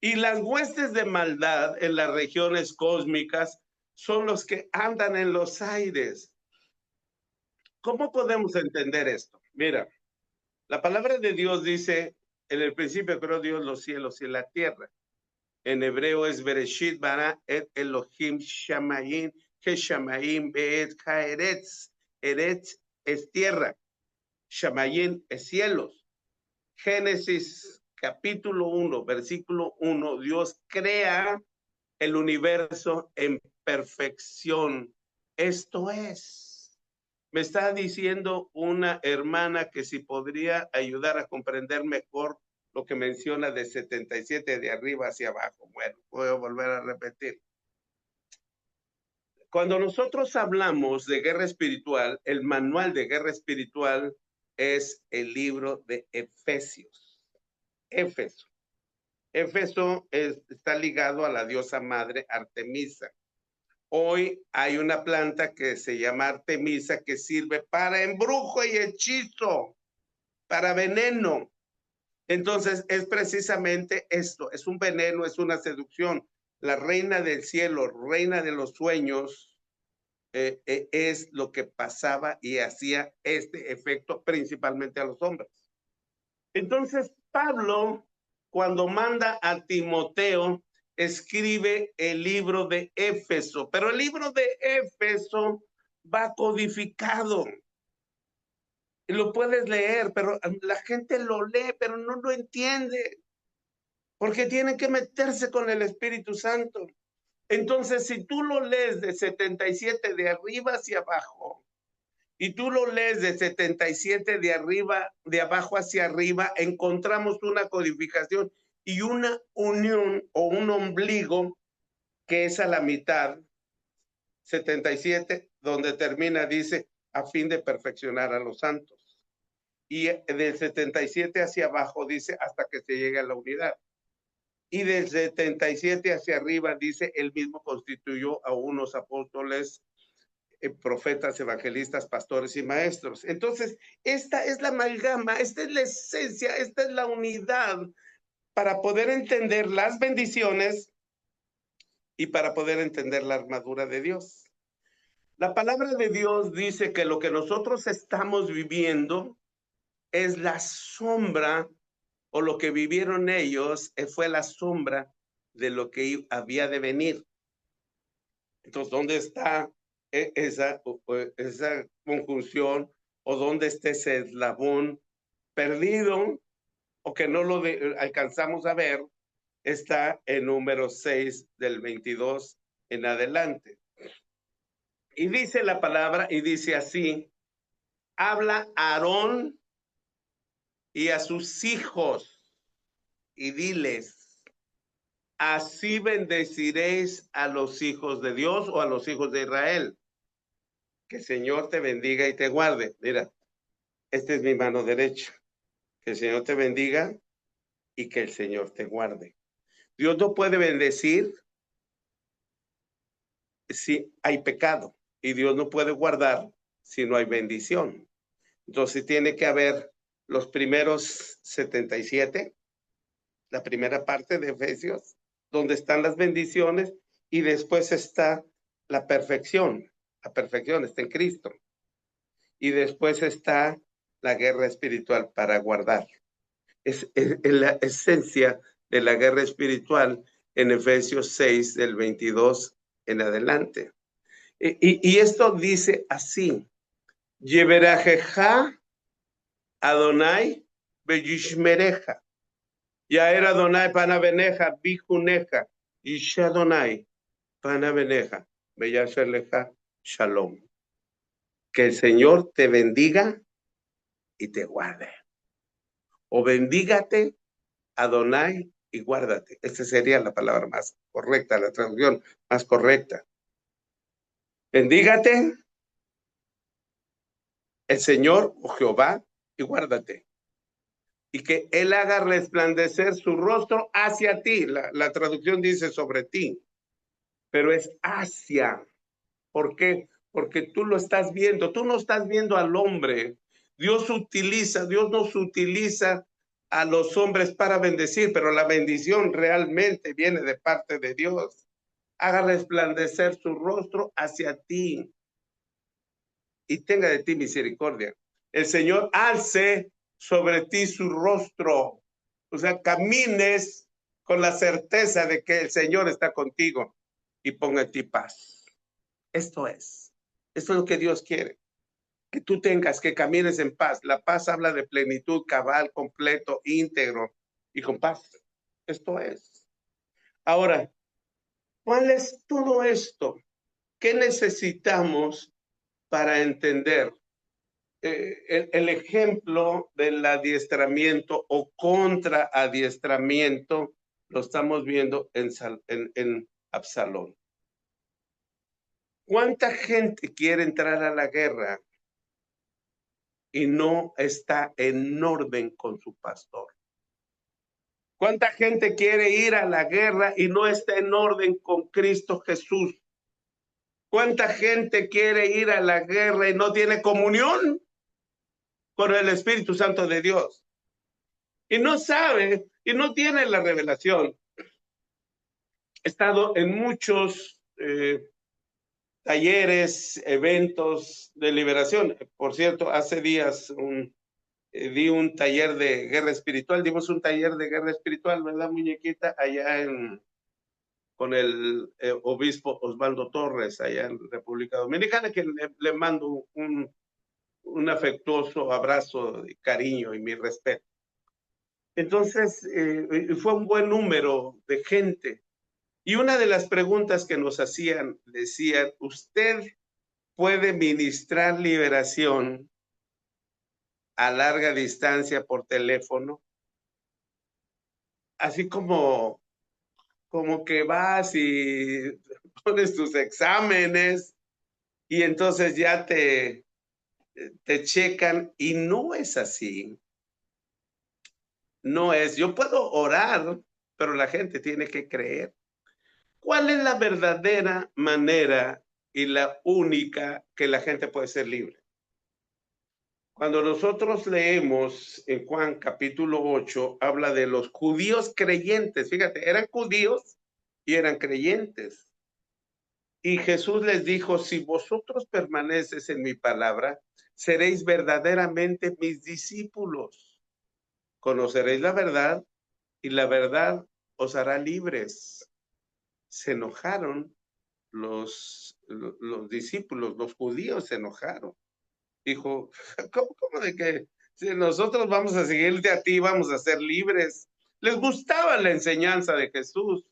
Speaker 2: Y las huestes de maldad en las regiones cósmicas son los que andan en los aires. ¿Cómo podemos entender esto? Mira, la palabra de Dios dice, en el principio creó Dios los cielos y la tierra. En hebreo es Bereshit bara et Elohim shamayim, que shamayim beet haeretz. Eretz es tierra, shamayim es cielos. Génesis capítulo 1, versículo 1, Dios crea el universo en perfección. Esto es. Me está diciendo una hermana que si podría ayudar a comprender mejor lo que menciona de 77 de arriba hacia abajo. Bueno, voy a volver a repetir. Cuando nosotros hablamos de guerra espiritual, el manual de guerra espiritual es el libro de Efesios. Éfeso. Éfeso está ligado a la diosa madre Artemisa. Hoy hay una planta que se llama Artemisa que sirve para embrujo y hechizo, para veneno. Entonces es precisamente esto, es un veneno, es una seducción. La reina del cielo, reina de los sueños, es lo que pasaba y hacía este efecto principalmente a los hombres. Entonces Pablo, cuando manda a Timoteo, escribe el libro de Éfeso, pero el libro de Éfeso va codificado. Lo puedes leer, pero la gente lo lee, pero no lo entiende, porque tienen que meterse con el Espíritu Santo. Entonces, si tú lo lees de 77 de arriba hacia abajo, y tú lo lees de 77 de arriba, de abajo hacia arriba, encontramos una codificación y una unión o un ombligo que es a la mitad, 77, donde termina, dice, a fin de perfeccionar a los santos. Y del 77 hacia abajo dice, hasta que se llegue a la unidad. Y del 77 hacia arriba dice, él mismo constituyó a unos apóstoles, profetas, evangelistas, pastores y maestros. Entonces, esta es la amalgama, esta es la esencia, esta es la unidad para poder entender las bendiciones y para poder entender la armadura de Dios. La palabra de Dios dice que lo que nosotros estamos viviendo es la sombra, o lo que vivieron ellos fue la sombra de lo que había de venir. Entonces, ¿dónde está esa conjunción, o dónde está ese eslabón perdido o que no lo alcanzamos a ver, está en número 6 del 22 en adelante. Y dice la palabra, y dice así: habla a Aarón y a sus hijos y diles: así bendeciréis a los hijos de Dios o a los hijos de Israel. Que el Señor te bendiga y te guarde. Mira, esta es mi mano derecha. Que el Señor te bendiga y que el Señor te guarde. Dios no puede bendecir si hay pecado, y Dios no puede guardar si no hay bendición. Entonces tiene que haber los primeros 77, la primera parte de Efesios, donde están las bendiciones, y después está la perfección. La perfección está en Cristo. Y después está la guerra espiritual para guardar. Es la esencia de la guerra espiritual en Efesios 6, del 22 en adelante. Y esto dice así: Yeverajeja Adonai Beyishmereja. Ya era Adonai Panabeneja, Bijuneja, y Adonai Panabeneja, Beyasherleja, Shalom. Que el Señor te bendiga y te guarde. O bendígate, Adonai, y guárdate. Esta sería la palabra más correcta, la traducción más correcta. Bendígate el Señor o Jehová y guárdate. Y que Él haga resplandecer su rostro hacia ti. La traducción dice sobre ti, pero es hacia. ¿Por qué? Porque tú lo estás viendo. Tú no estás viendo al hombre. Dios nos utiliza a los hombres para bendecir, pero la bendición realmente viene de parte de Dios. Haga resplandecer su rostro hacia ti y tenga de ti misericordia. El Señor alce sobre ti su rostro. O sea, camines con la certeza de que el Señor está contigo y ponga en ti paz. Esto es lo que Dios quiere. Que tú tengas, que camines en paz. La paz habla de plenitud, cabal, completo, íntegro y con paz. Esto es. Ahora, ¿cuál es todo esto? ¿Qué necesitamos para entender? El ejemplo del adiestramiento o contraadiestramiento lo estamos viendo en Absalón. ¿Cuánta gente quiere entrar a la guerra y no está en orden con su pastor? ¿Cuánta gente quiere ir a la guerra y no está en orden con Cristo Jesús? ¿Cuánta gente quiere ir a la guerra y no tiene comunión con el Espíritu Santo de Dios? Y no sabe y no tiene la revelación. He estado en muchos talleres, eventos de liberación. Por cierto, hace días di un taller de guerra espiritual. Dimos un taller de guerra espiritual, ¿verdad, muñequita? Allá con el obispo Osvaldo Torres, allá en República Dominicana, que le mando un afectuoso abrazo de cariño y mi respeto. Entonces, fue un buen número de gente. Y una de las preguntas que nos hacían, decían: ¿usted puede ministrar liberación a larga distancia por teléfono? Así como que vas y pones tus exámenes y entonces ya te checan, y no es así. No es. Yo puedo orar, pero la gente tiene que creer. ¿Cuál es la verdadera manera y la única que la gente puede ser libre? Cuando nosotros leemos en Juan capítulo 8, habla de los judíos creyentes. Fíjate, eran judíos y eran creyentes. Y Jesús les dijo: si vosotros permaneces en mi palabra, seréis verdaderamente mis discípulos. Conoceréis la verdad y la verdad os hará libres. Se enojaron los los discípulos, los judíos se enojaron. Dijo, ¿cómo de que si nosotros vamos a seguirte a ti, vamos a ser libres? Les gustaba la enseñanza de Jesús.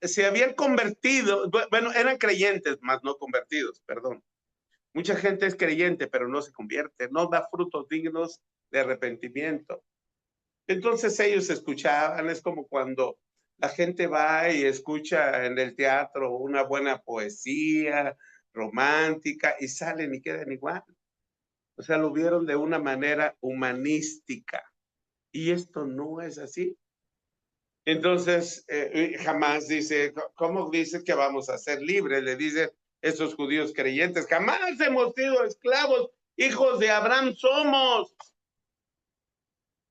Speaker 2: Se habían convertido, bueno, eran creyentes, más no convertidos, perdón. Mucha gente es creyente, pero no se convierte, no da frutos dignos de arrepentimiento. Entonces ellos escuchaban, es como cuando la gente va y escucha en el teatro una buena poesía romántica y salen y quedan igual. O sea, lo vieron de una manera humanística. Y esto no es así. Entonces, jamás dice, ¿cómo dice que vamos a ser libres? Le dicen esos judíos creyentes, jamás hemos sido esclavos, hijos de Abraham somos.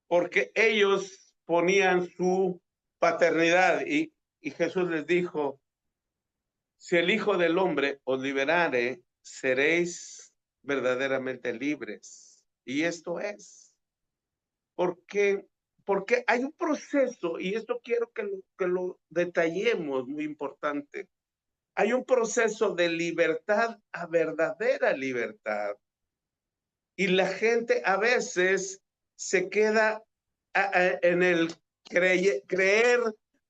Speaker 2: Porque ellos ponían su paternidad y Jesús les dijo, si el Hijo del Hombre os liberare, seréis verdaderamente libres. Y esto es, porque, porque hay un proceso, y esto quiero que lo detallemos, muy importante. Hay un proceso de libertad a verdadera libertad. Y la gente a veces se queda en el creer,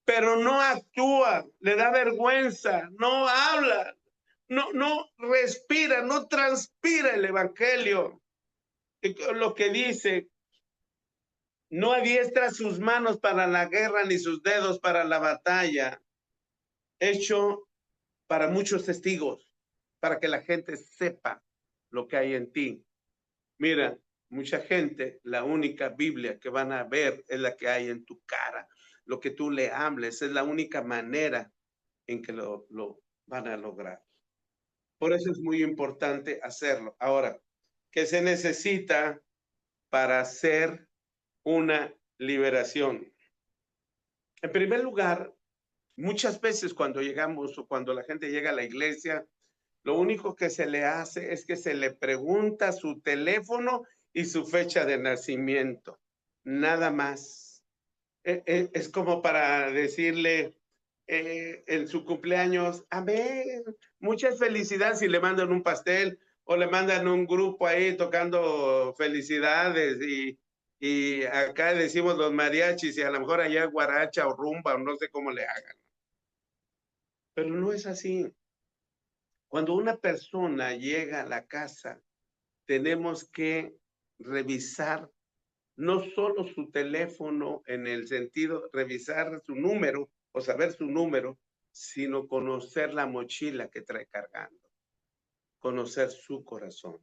Speaker 2: pero no actúa, le da vergüenza, no habla, no respira, no transpira el evangelio. Lo que dice, no adiestra sus manos para la guerra ni sus dedos para la batalla, hecho para muchos testigos, para que la gente sepa lo que hay en ti. Mira, mucha gente, la única Biblia que van a ver es la que hay en tu cara. Lo que tú le hables es la única manera en que lo van a lograr. Por eso es muy importante hacerlo. Ahora, ¿qué se necesita para hacer una liberación? En primer lugar, muchas veces cuando llegamos o cuando la gente llega a la iglesia, lo único que se le hace es que se le pregunta su teléfono y su fecha de nacimiento. Nada más. Es como para decirle en su cumpleaños, amén, muchas felicidades y le mandan un pastel o le mandan un grupo ahí tocando felicidades y acá decimos los mariachis y a lo mejor allá guaracha o rumba o no sé cómo le hagan. Pero no es así. Cuando una persona llega a la casa, tenemos que revisar no solo su teléfono en el sentido revisar su número o saber su número, sino conocer la mochila que trae cargando, conocer su corazón.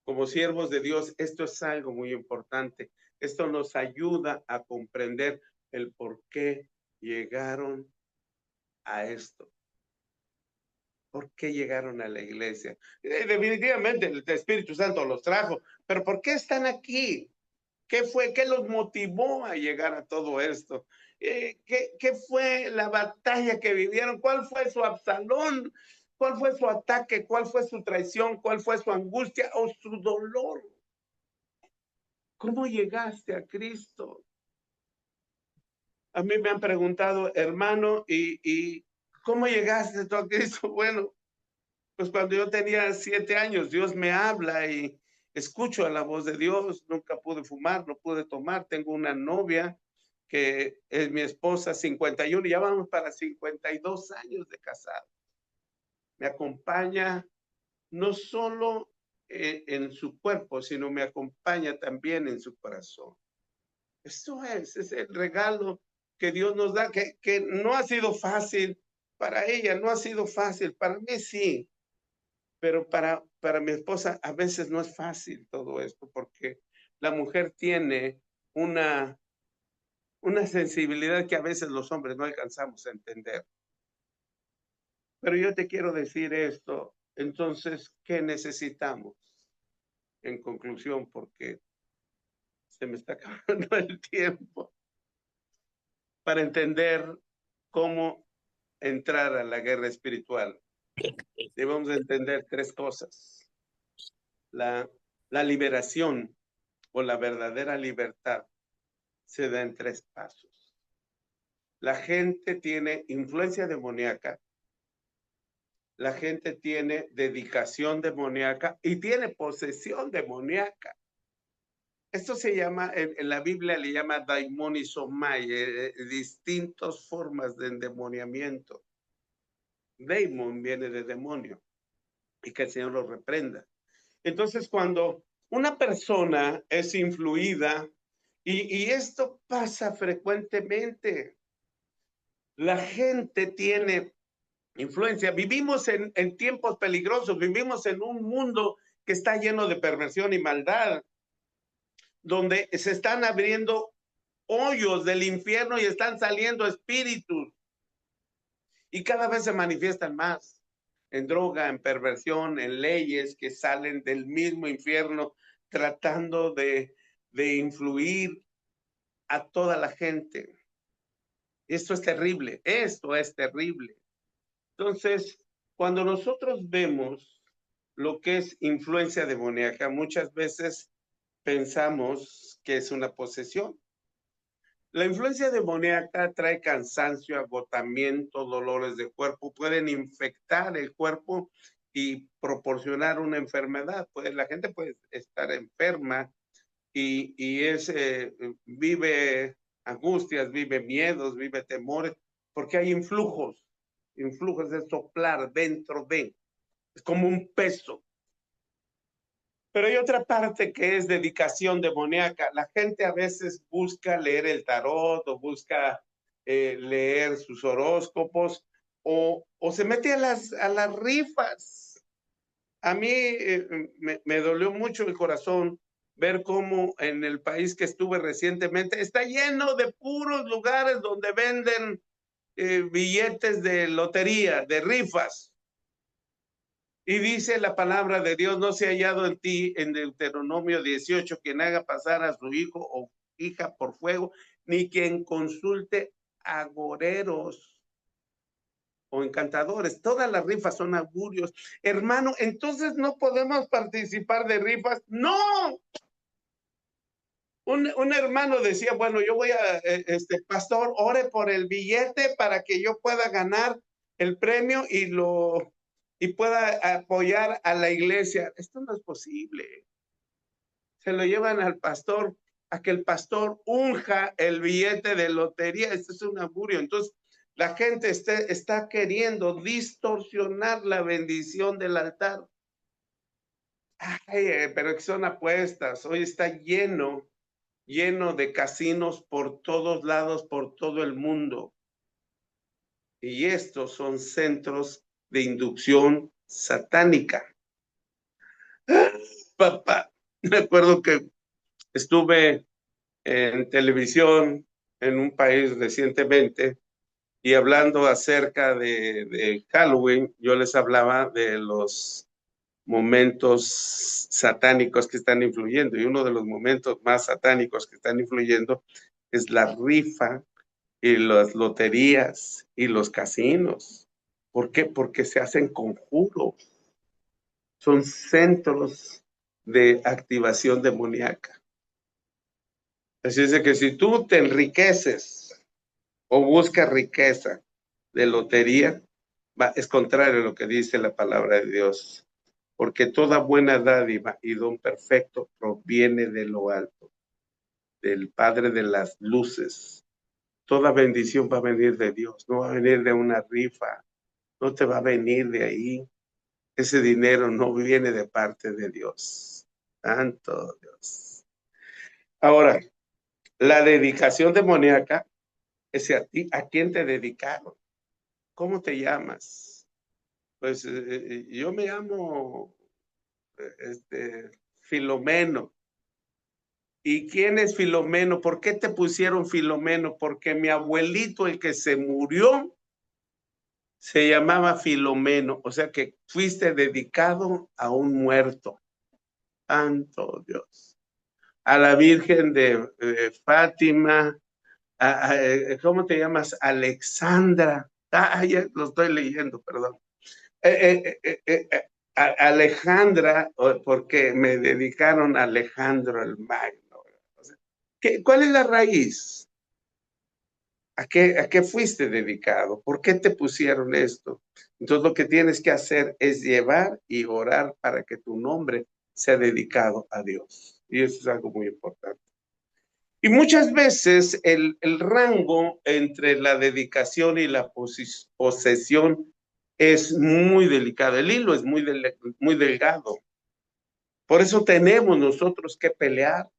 Speaker 2: Como siervos de Dios, esto es algo muy importante. Esto nos ayuda a comprender el por qué llegaron a esto. ¿Por qué llegaron a la iglesia? Definitivamente el Espíritu Santo los trajo, pero ¿por qué están aquí? ¿Qué fue? ¿Qué los motivó a llegar a todo esto? ¿Qué fue la batalla que vivieron? ¿Cuál fue su Absalón? ¿Cuál fue su ataque? ¿Cuál fue su traición? ¿Cuál fue su angustia o su dolor? ¿Cómo llegaste a Cristo? A mí me han preguntado, hermano, ¿y cómo llegaste tú a Cristo? Bueno, pues cuando yo tenía 7 años, Dios me habla y escucho a la voz de Dios. Nunca pude fumar, no pude tomar. Tengo una novia que es mi esposa, 51, ya vamos para 52 años de casado. Me acompaña no solo en su cuerpo, sino me acompaña también en su corazón. Esto es el regalo que Dios nos da, que no ha sido fácil para ella, no ha sido fácil, para mí sí, pero para mi esposa a veces no es fácil todo esto, porque la mujer tiene una sensibilidad que a veces los hombres no alcanzamos a entender. Pero yo te quiero decir esto, entonces, ¿qué necesitamos? En conclusión, porque se me está acabando el tiempo, para entender cómo entrar a la guerra espiritual. Debemos entender 3 cosas. La liberación o la verdadera libertad se da en 3 pasos. La gente tiene influencia demoníaca, la gente tiene dedicación demoníaca y tiene posesión demoníaca. Esto se llama, en la Biblia le llama daimonizomai, distintas formas de endemoniamiento. Daimon viene de demonio y que el Señor lo reprenda. Entonces, cuando una persona es influida, y esto pasa frecuentemente, la gente tiene influencia. Vivimos en tiempos peligrosos, vivimos en un mundo que está lleno de perversión y maldad, donde se están abriendo hoyos del infierno y están saliendo espíritus y cada vez se manifiestan más en droga, en perversión, en leyes que salen del mismo infierno tratando de influir a toda la gente. Esto es terrible, esto es terrible. Entonces, cuando nosotros vemos lo que es influencia demoníaca, muchas veces pensamos que es una posesión. La influencia demoníaca trae cansancio, agotamiento, dolores de cuerpo, pueden infectar el cuerpo y proporcionar una enfermedad. La gente puede estar enferma y vive angustias, vive miedos, vive temores, porque hay influjos de soplar dentro de, es como un peso. Pero hay otra parte que es dedicación demoníaca. La gente a veces busca leer el tarot o busca leer sus horóscopos o se mete a las rifas. A mí me dolió mucho el corazón ver cómo en el país que estuve recientemente está lleno de puros lugares donde venden billetes de lotería, de rifas. Y dice la palabra de Dios, no se ha hallado en ti, en Deuteronomio 18, quien haga pasar a su hijo o hija por fuego, ni quien consulte agoreros o encantadores. Todas las rifas son augurios. Hermano, entonces no podemos participar de rifas. No. Un hermano decía, bueno, yo voy a, pastor, ore por el billete para que yo pueda ganar el premio y pueda apoyar a la iglesia. Esto no es posible. Se lo llevan al pastor a que el pastor unja el billete de lotería. Esto es un augurio. Entonces, la gente está queriendo distorsionar la bendición del altar. Ay, pero que son apuestas. Hoy está lleno de casinos por todos lados, por todo el mundo. Y estos son centros de inducción satánica. Papá, me acuerdo que estuve en televisión en un país recientemente y hablando acerca de Halloween, yo les hablaba de los momentos satánicos que están influyendo y uno de los momentos más satánicos que están influyendo es la rifa y las loterías y los casinos. ¿Por qué? Porque se hacen conjuros. Son centros de activación demoníaca. Así es que si tú te enriqueces o buscas riqueza de lotería, es contrario a lo que dice la palabra de Dios. Porque toda buena dádiva y don perfecto proviene de lo alto, del Padre de las luces. Toda bendición va a venir de Dios, no va a venir de una rifa, no te va a venir de ahí. Ese dinero no viene de parte de Dios. Santo Dios. Ahora, la dedicación demoníaca es a ti, ¿a quién te dedicaron? ¿Cómo te llamas? Pues yo me llamo Filomeno. ¿Y quién es Filomeno? ¿Por qué te pusieron Filomeno? Porque mi abuelito, el que se murió, se llamaba Filomeno. O sea que fuiste dedicado a un muerto. Santo Dios. A la Virgen de Fátima. ¿Cómo te llamas? Alexandra. Ya lo estoy leyendo, perdón. Alejandra, porque me dedicaron a Alejandro el Magno. O sea, ¿cuál es la raíz? a qué fuiste dedicado? ¿Por qué te pusieron esto? Entonces lo que tienes que hacer es llevar y orar para que tu nombre sea dedicado a Dios. Y eso es algo muy importante. Y muchas veces el rango entre la dedicación y la posesión es muy delicado. El hilo es muy delgado. Por eso tenemos nosotros que pelear.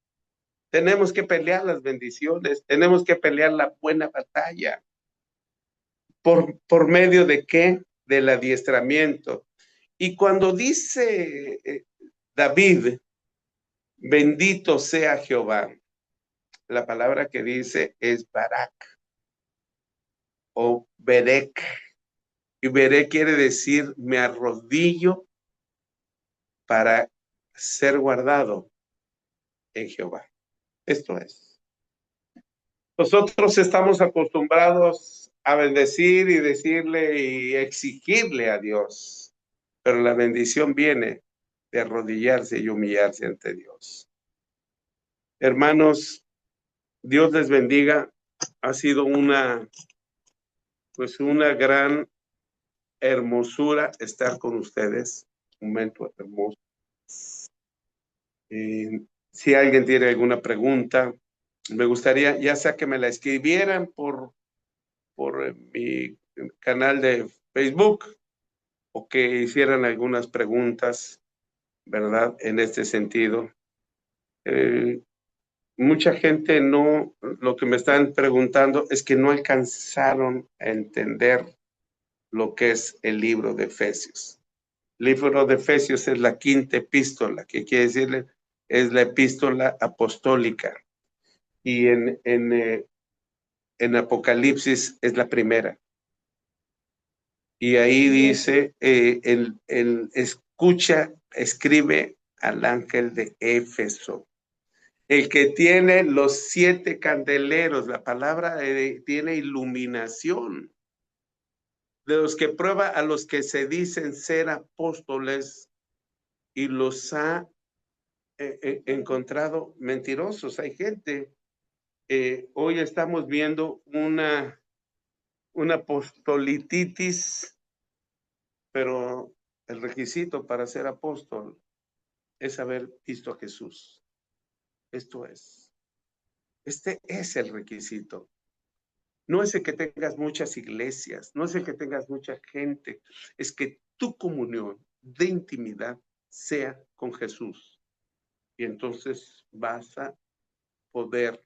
Speaker 2: Tenemos que pelear las bendiciones. Tenemos que pelear la buena batalla. ¿Por medio de qué? Del adiestramiento. Y cuando dice David, bendito sea Jehová, la palabra que dice es Barak o Berek. Y Berek quiere decir me arrodillo para ser guardado en Jehová. Esto es. Nosotros estamos acostumbrados a bendecir y decirle y exigirle a Dios, pero la bendición viene de arrodillarse y humillarse ante Dios. Hermanos, Dios les bendiga. Ha sido pues una gran hermosura estar con ustedes. Un momento hermoso. Si alguien tiene alguna pregunta, me gustaría ya sea que me la escribieran por mi canal de Facebook o que hicieran algunas preguntas, ¿verdad? En este sentido. Mucha gente no, lo que me están preguntando es que no alcanzaron a entender lo que es el libro de Efesios. El libro de Efesios es la quinta epístola, que quiere decirle, es la epístola apostólica. Y en Apocalipsis es la primera. Y ahí dice, el escucha, escribe al ángel de Éfeso. El que tiene los 7 candeleros, la palabra tiene iluminación. De los que prueba a los que se dicen ser apóstoles y los ha encontrado mentirosos. Hay gente, hoy estamos viendo una apostolititis, pero el requisito para ser apóstol es haber visto a Jesús. Este es el requisito. No es el que tengas muchas iglesias, no es el que tengas mucha gente, es que tu comunión de intimidad sea con Jesús. Y entonces vas a poder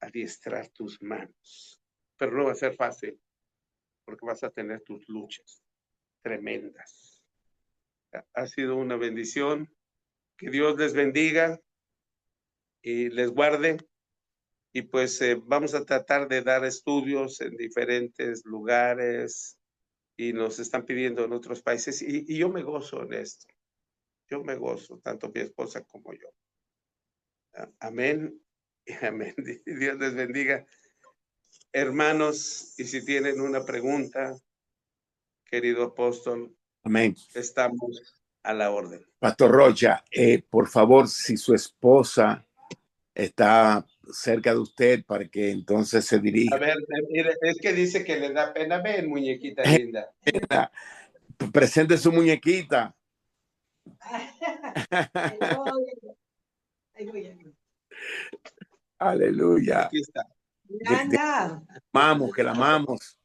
Speaker 2: adiestrar tus manos. Pero no va a ser fácil, porque vas a tener tus luchas tremendas. Ha sido una bendición. Que Dios les bendiga y les guarde. Y pues vamos a tratar de dar estudios en diferentes lugares y nos están pidiendo en otros países y yo me gozo en esto. Yo me gozo, tanto mi esposa como yo. Amén y amén. Dios les bendiga. Hermanos, y si tienen una pregunta, querido apóstol,
Speaker 1: Amén.
Speaker 2: estamos a la orden.
Speaker 1: Pastor Rocha, por favor, si su esposa está cerca de usted para que entonces se dirija.
Speaker 2: A ver, mire, es que dice que le da pena. Ven, muñequita linda.
Speaker 1: Presente su muñequita. Aleluya.
Speaker 2: Aquí está.
Speaker 1: Que la amamos.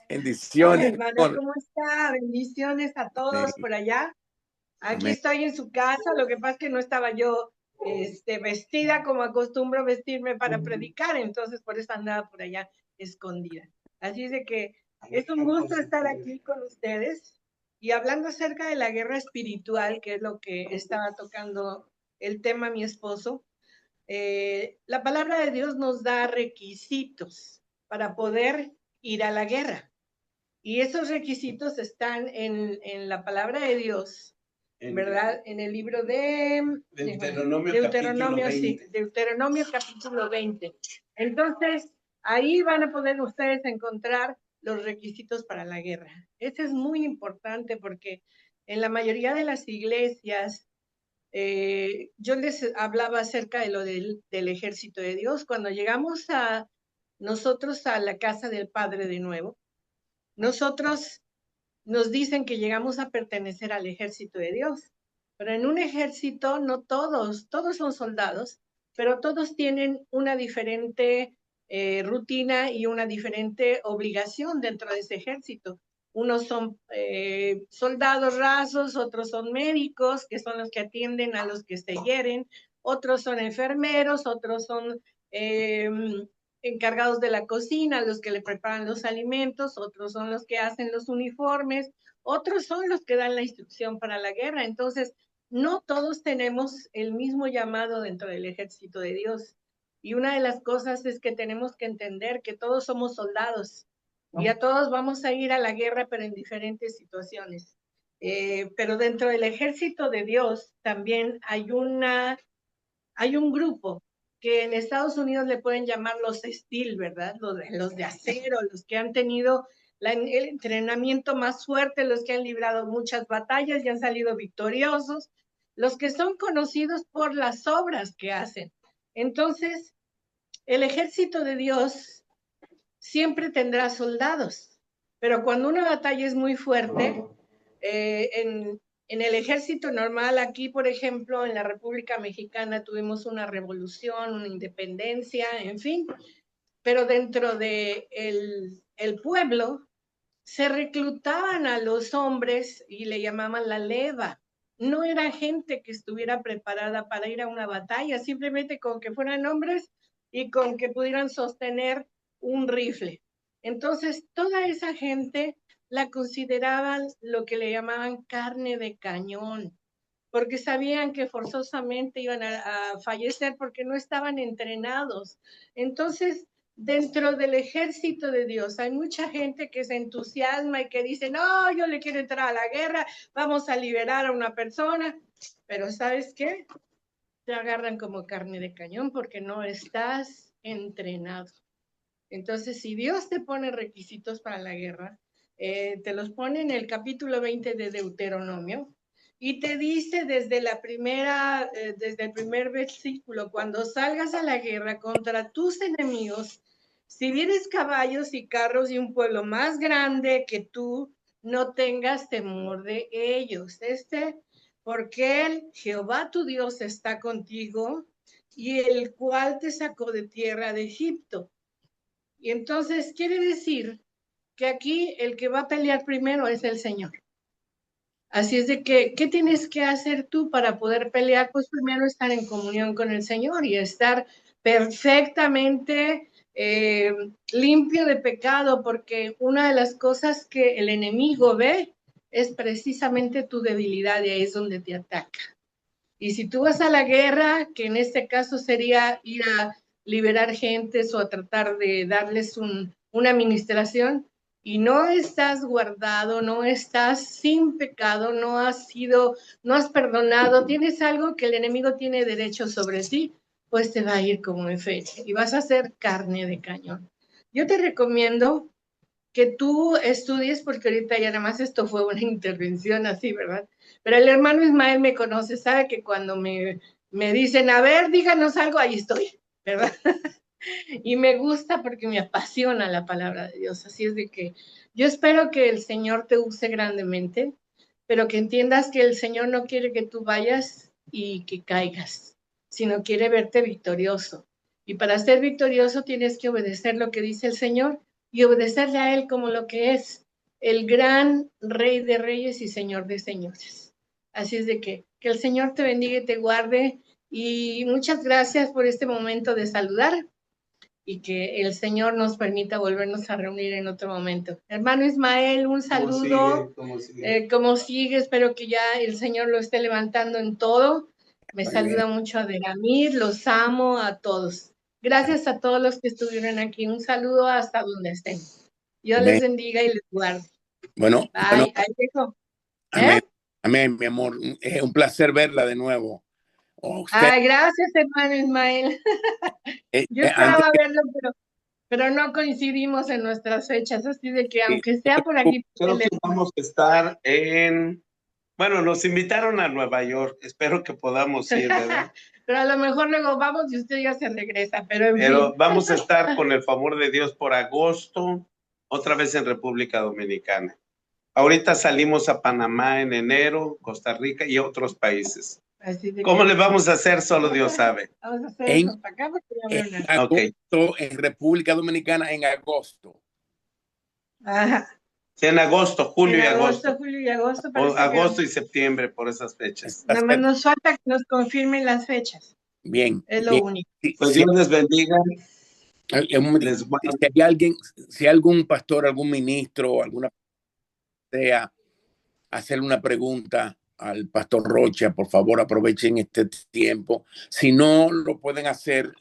Speaker 1: Bendiciones.
Speaker 3: Hermana, ¿cómo está? Bendiciones a todos por allá. Aquí
Speaker 1: Amén.
Speaker 3: estoy en su casa, lo que pasa es que no estaba yo vestida como acostumbro vestirme para predicar, entonces por eso andaba por allá escondida. Así es de que es un gusto estar aquí con ustedes y hablando acerca de la guerra espiritual, que es lo que estaba tocando el tema mi esposo. La palabra de Dios nos da requisitos para poder ir a la guerra. Y esos requisitos están en la palabra de Dios, ¿verdad? En el libro de Deuteronomio capítulo 20. Entonces, ahí van a poder ustedes encontrar los requisitos para la guerra. Eso es muy importante porque en la mayoría de las iglesias, yo les hablaba acerca de lo del ejército de Dios. Cuando llegamos a nosotros a la casa del Padre de nuevo. Nosotros nos dicen que llegamos a pertenecer al ejército de Dios, pero en un ejército no todos son soldados, pero todos tienen una diferente rutina y una diferente obligación dentro de ese ejército. Unos son soldados rasos, otros son médicos, que son los que atienden a los que se hieren, otros son enfermeros, otros son encargados de la cocina, los que le preparan los alimentos, otros son los que hacen los uniformes, otros son los que dan la instrucción para la guerra. Entonces, no todos tenemos el mismo llamado dentro del ejército de Dios. Y una de las cosas es que tenemos que entender que todos somos soldados y a todos vamos a ir a la guerra, pero en diferentes situaciones. Pero dentro del ejército de Dios también hay un grupo que en Estados Unidos le pueden llamar los steel, ¿verdad? Los de acero, los que han tenido el entrenamiento más fuerte, los que han librado muchas batallas y han salido victoriosos, los que son conocidos por las obras que hacen. Entonces, el ejército de Dios siempre tendrá soldados, pero cuando una batalla es muy fuerte, en el ejército normal, aquí, por ejemplo, en la República Mexicana tuvimos una revolución, una independencia, en fin, pero dentro de el pueblo se reclutaban a los hombres y le llamaban la leva. No era gente que estuviera preparada para ir a una batalla, simplemente con que fueran hombres y con que pudieran sostener un rifle. Entonces, toda esa gente la consideraban lo que le llamaban carne de cañón, porque sabían que forzosamente iban a fallecer porque no estaban entrenados. Entonces, dentro del ejército de Dios hay mucha gente que se entusiasma y que dice, no, yo le quiero entrar a la guerra, vamos a liberar a una persona, pero ¿sabes qué? Te agarran como carne de cañón porque no estás entrenado. Entonces, si Dios te pone requisitos para la guerra, te los pone en el capítulo 20 de Deuteronomio y te dice desde el primer versículo, cuando salgas a la guerra contra tus enemigos, si vienes caballos y carros y un pueblo más grande que tú, no tengas temor de ellos. Porque él, Jehová tu Dios, está contigo y el cual te sacó de tierra de Egipto. Y entonces quiere decir que aquí el que va a pelear primero es el Señor. Así es de que, ¿qué tienes que hacer tú para poder pelear? Pues primero estar en comunión con el Señor y estar perfectamente limpio de pecado, porque una de las cosas que el enemigo ve es precisamente tu debilidad y ahí es donde te ataca. Y si tú vas a la guerra, que en este caso sería ir a liberar gentes o a tratar de darles una administración, y no estás guardado, no estás sin pecado, no has perdonado, tienes algo que el enemigo tiene derecho sobre ti, pues te va a ir como en fecha y vas a ser carne de cañón. Yo te recomiendo que tú estudies, porque ahorita ya nada más esto fue una intervención así, ¿verdad? Pero el hermano Ismael me conoce, sabe que cuando me dicen, a ver, díganos algo, ahí estoy, ¿verdad? Y me gusta porque me apasiona la palabra de Dios. Así es de que yo espero que el Señor te use grandemente, pero que entiendas que el Señor no quiere que tú vayas y que caigas, sino quiere verte victorioso. Y para ser victorioso tienes que obedecer lo que dice el Señor y obedecerle a Él como lo que es, el gran Rey de Reyes y Señor de Señores. Así es de que el Señor te bendiga y te guarde. Y muchas gracias por este momento de saludar y que el Señor nos permita volvernos a reunir en otro momento. Hermano Ismael, un saludo. ¿Cómo sigue? Espero que ya el Señor lo esté levantando en todo. Me saluda mucho a Deramir, los amo a todos. Gracias a todos los que estuvieron aquí. Un saludo hasta donde estén. Dios les bendiga y les guarde.
Speaker 1: Bueno,
Speaker 3: ahí dejo.
Speaker 1: Amén, amén, mi amor. Es un placer verla de nuevo.
Speaker 3: Ay, gracias, hermano Ismael. Yo esperaba verlo, pero no coincidimos en nuestras fechas, así de que aunque sea por aquí.
Speaker 2: Creo que vamos a estar bueno, nos invitaron a Nueva York, espero que podamos ir, ¿verdad?
Speaker 3: Pero a lo mejor luego vamos y usted ya se regresa, pero en
Speaker 2: Pero
Speaker 3: fin.
Speaker 2: vamos a estar con el favor de Dios por agosto, otra vez en República Dominicana. Ahorita salimos a Panamá en enero, Costa Rica y otros países.
Speaker 3: Así de
Speaker 2: ¿Cómo
Speaker 3: que
Speaker 2: le vamos a hacer? Solo Dios sabe.
Speaker 3: vamos a hacer
Speaker 1: En,
Speaker 3: eso para acá porque ya
Speaker 1: en
Speaker 3: veo una.
Speaker 2: Ok.
Speaker 1: agosto, en República Dominicana, en agosto.
Speaker 3: Ajá.
Speaker 2: Sí, en agosto, julio
Speaker 3: En
Speaker 2: y
Speaker 3: agosto,
Speaker 2: agosto.
Speaker 3: julio y agosto
Speaker 2: O
Speaker 3: parece que
Speaker 2: agosto y septiembre, por esas fechas.
Speaker 1: Está
Speaker 3: nada más
Speaker 1: cerca.
Speaker 3: nos falta que nos confirmen las fechas.
Speaker 1: Bien,
Speaker 3: Es lo
Speaker 1: bien.
Speaker 3: único.
Speaker 2: Pues Dios les bendiga.
Speaker 1: Un momentito.
Speaker 2: Les guarde.
Speaker 1: Si hay alguien, si algún pastor, algún ministro, alguna sea, hacerle una pregunta al pastor Rocha, por favor, aprovechen este tiempo. Si no lo pueden hacer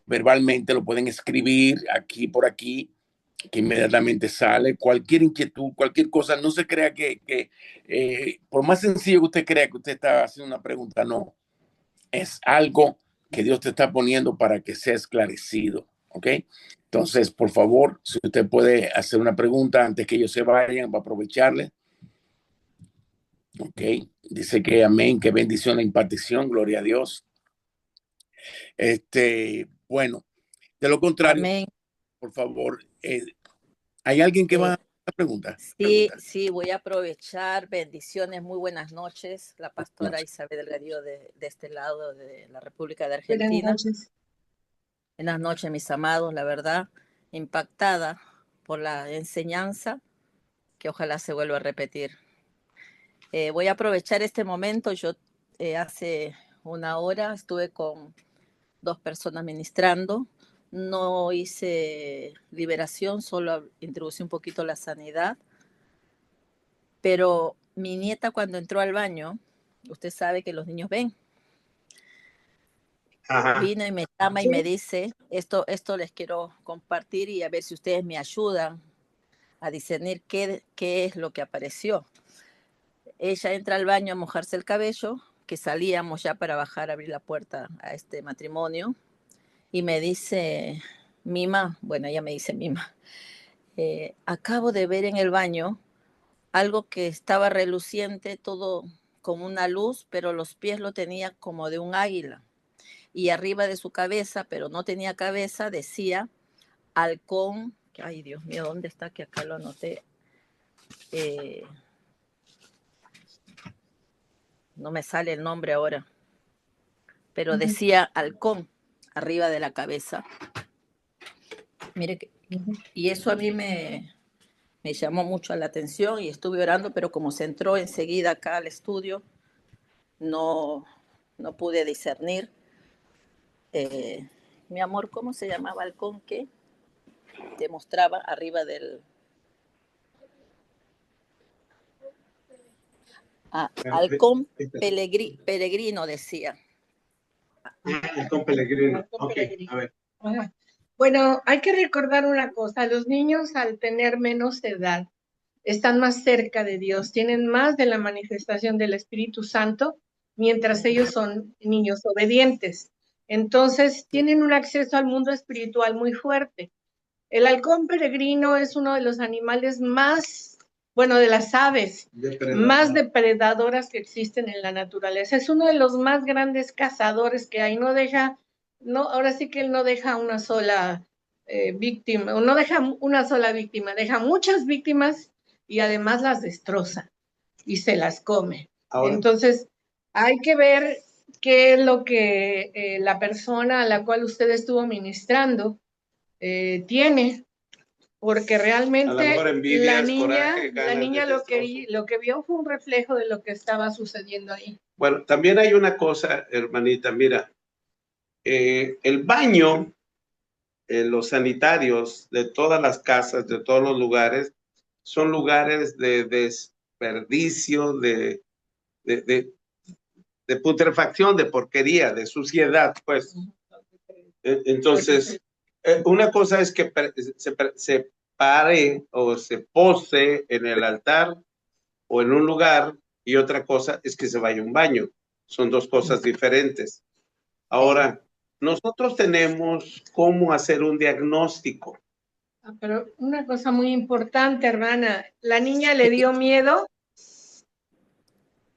Speaker 1: verbalmente, lo pueden escribir aquí por aquí, que inmediatamente sale. Cualquier inquietud, cualquier cosa, no se crea que por más sencillo que usted crea que usted está haciendo una pregunta, no. Es algo que Dios te está poniendo para que sea esclarecido, ¿ok? Entonces, por favor, si usted puede hacer una pregunta antes que ellos se vayan, para aprovecharle. Ok, dice que amén, que bendición la impartición, gloria a Dios. Bueno, de lo contrario,
Speaker 4: Amén.
Speaker 1: por favor, ¿hay alguien que va a
Speaker 4: Eh,
Speaker 1: hacer la pregunta?
Speaker 4: sí, voy a aprovechar. Bendiciones, muy buenas noches. La pastora
Speaker 1: Noche.
Speaker 4: Isabel Delgadillo de este lado de la República de
Speaker 3: Buenas
Speaker 4: Argentina.
Speaker 3: noches.
Speaker 4: Buenas noches, mis amados. La verdad, impactada por la enseñanza que ojalá se vuelva a repetir. Voy a aprovechar este momento. Yo hace una hora estuve con 2 personas ministrando. No hice liberación, solo introducí un poquito la sanidad. Pero mi nieta cuando entró al baño, usted sabe que los niños ven,
Speaker 2: Ajá.
Speaker 4: vino y me llama y me dice, esto les quiero compartir y a ver si ustedes me ayudan a discernir qué es lo que apareció. Ella entra al baño a mojarse el cabello, que salíamos ya para bajar a abrir la puerta a este matrimonio, y me dice, Mima, bueno, ella me dice Mima, acabo de ver en el baño algo que estaba reluciente, todo como una luz, pero los pies lo tenía como de un águila. Y arriba de su cabeza, pero no tenía cabeza, decía halcón. Ay, Dios mío, ¿dónde está? Que acá lo anoté. No me sale el nombre ahora, pero decía halcón arriba de la cabeza. Mire, y eso a mí me llamó mucho la atención y estuve orando, pero como se entró enseguida acá al estudio, no pude discernir. Mi amor, ¿cómo se llamaba halcón que te mostraba arriba del... halcón peregrino decía.
Speaker 2: Halcón peregrino. Ok, a ver.
Speaker 3: Bueno, hay que recordar una cosa, los niños al tener menos edad están más cerca de Dios, tienen más de la manifestación del Espíritu Santo, mientras ellos son niños obedientes. Entonces, tienen un acceso al mundo espiritual muy fuerte. El halcón peregrino es uno de los animales más, bueno, de las aves más depredadoras que existen en la naturaleza. Es uno de los más grandes cazadores que hay. Ahora sí que él no deja una sola víctima, no deja una sola víctima, deja muchas víctimas y además las destroza y se las come. Ahora, entonces, hay que ver qué es lo que la persona a la cual usted estuvo ministrando tiene, porque realmente
Speaker 2: envidias, coraje,
Speaker 3: la niña lo que vio fue un reflejo de lo que estaba sucediendo ahí.
Speaker 2: Bueno, también hay una cosa, hermanita, mira, el baño, los sanitarios de todas las casas, de todos los lugares, son lugares de desperdicio, de putrefacción, de porquería, de suciedad, pues. Entonces, una cosa es que se pare o se pose en el altar o en un lugar y otra cosa es que se vaya a un baño. Son dos cosas diferentes. Ahora, nosotros tenemos cómo hacer un diagnóstico.
Speaker 3: Pero una cosa muy importante, hermana, ¿la niña le dio miedo?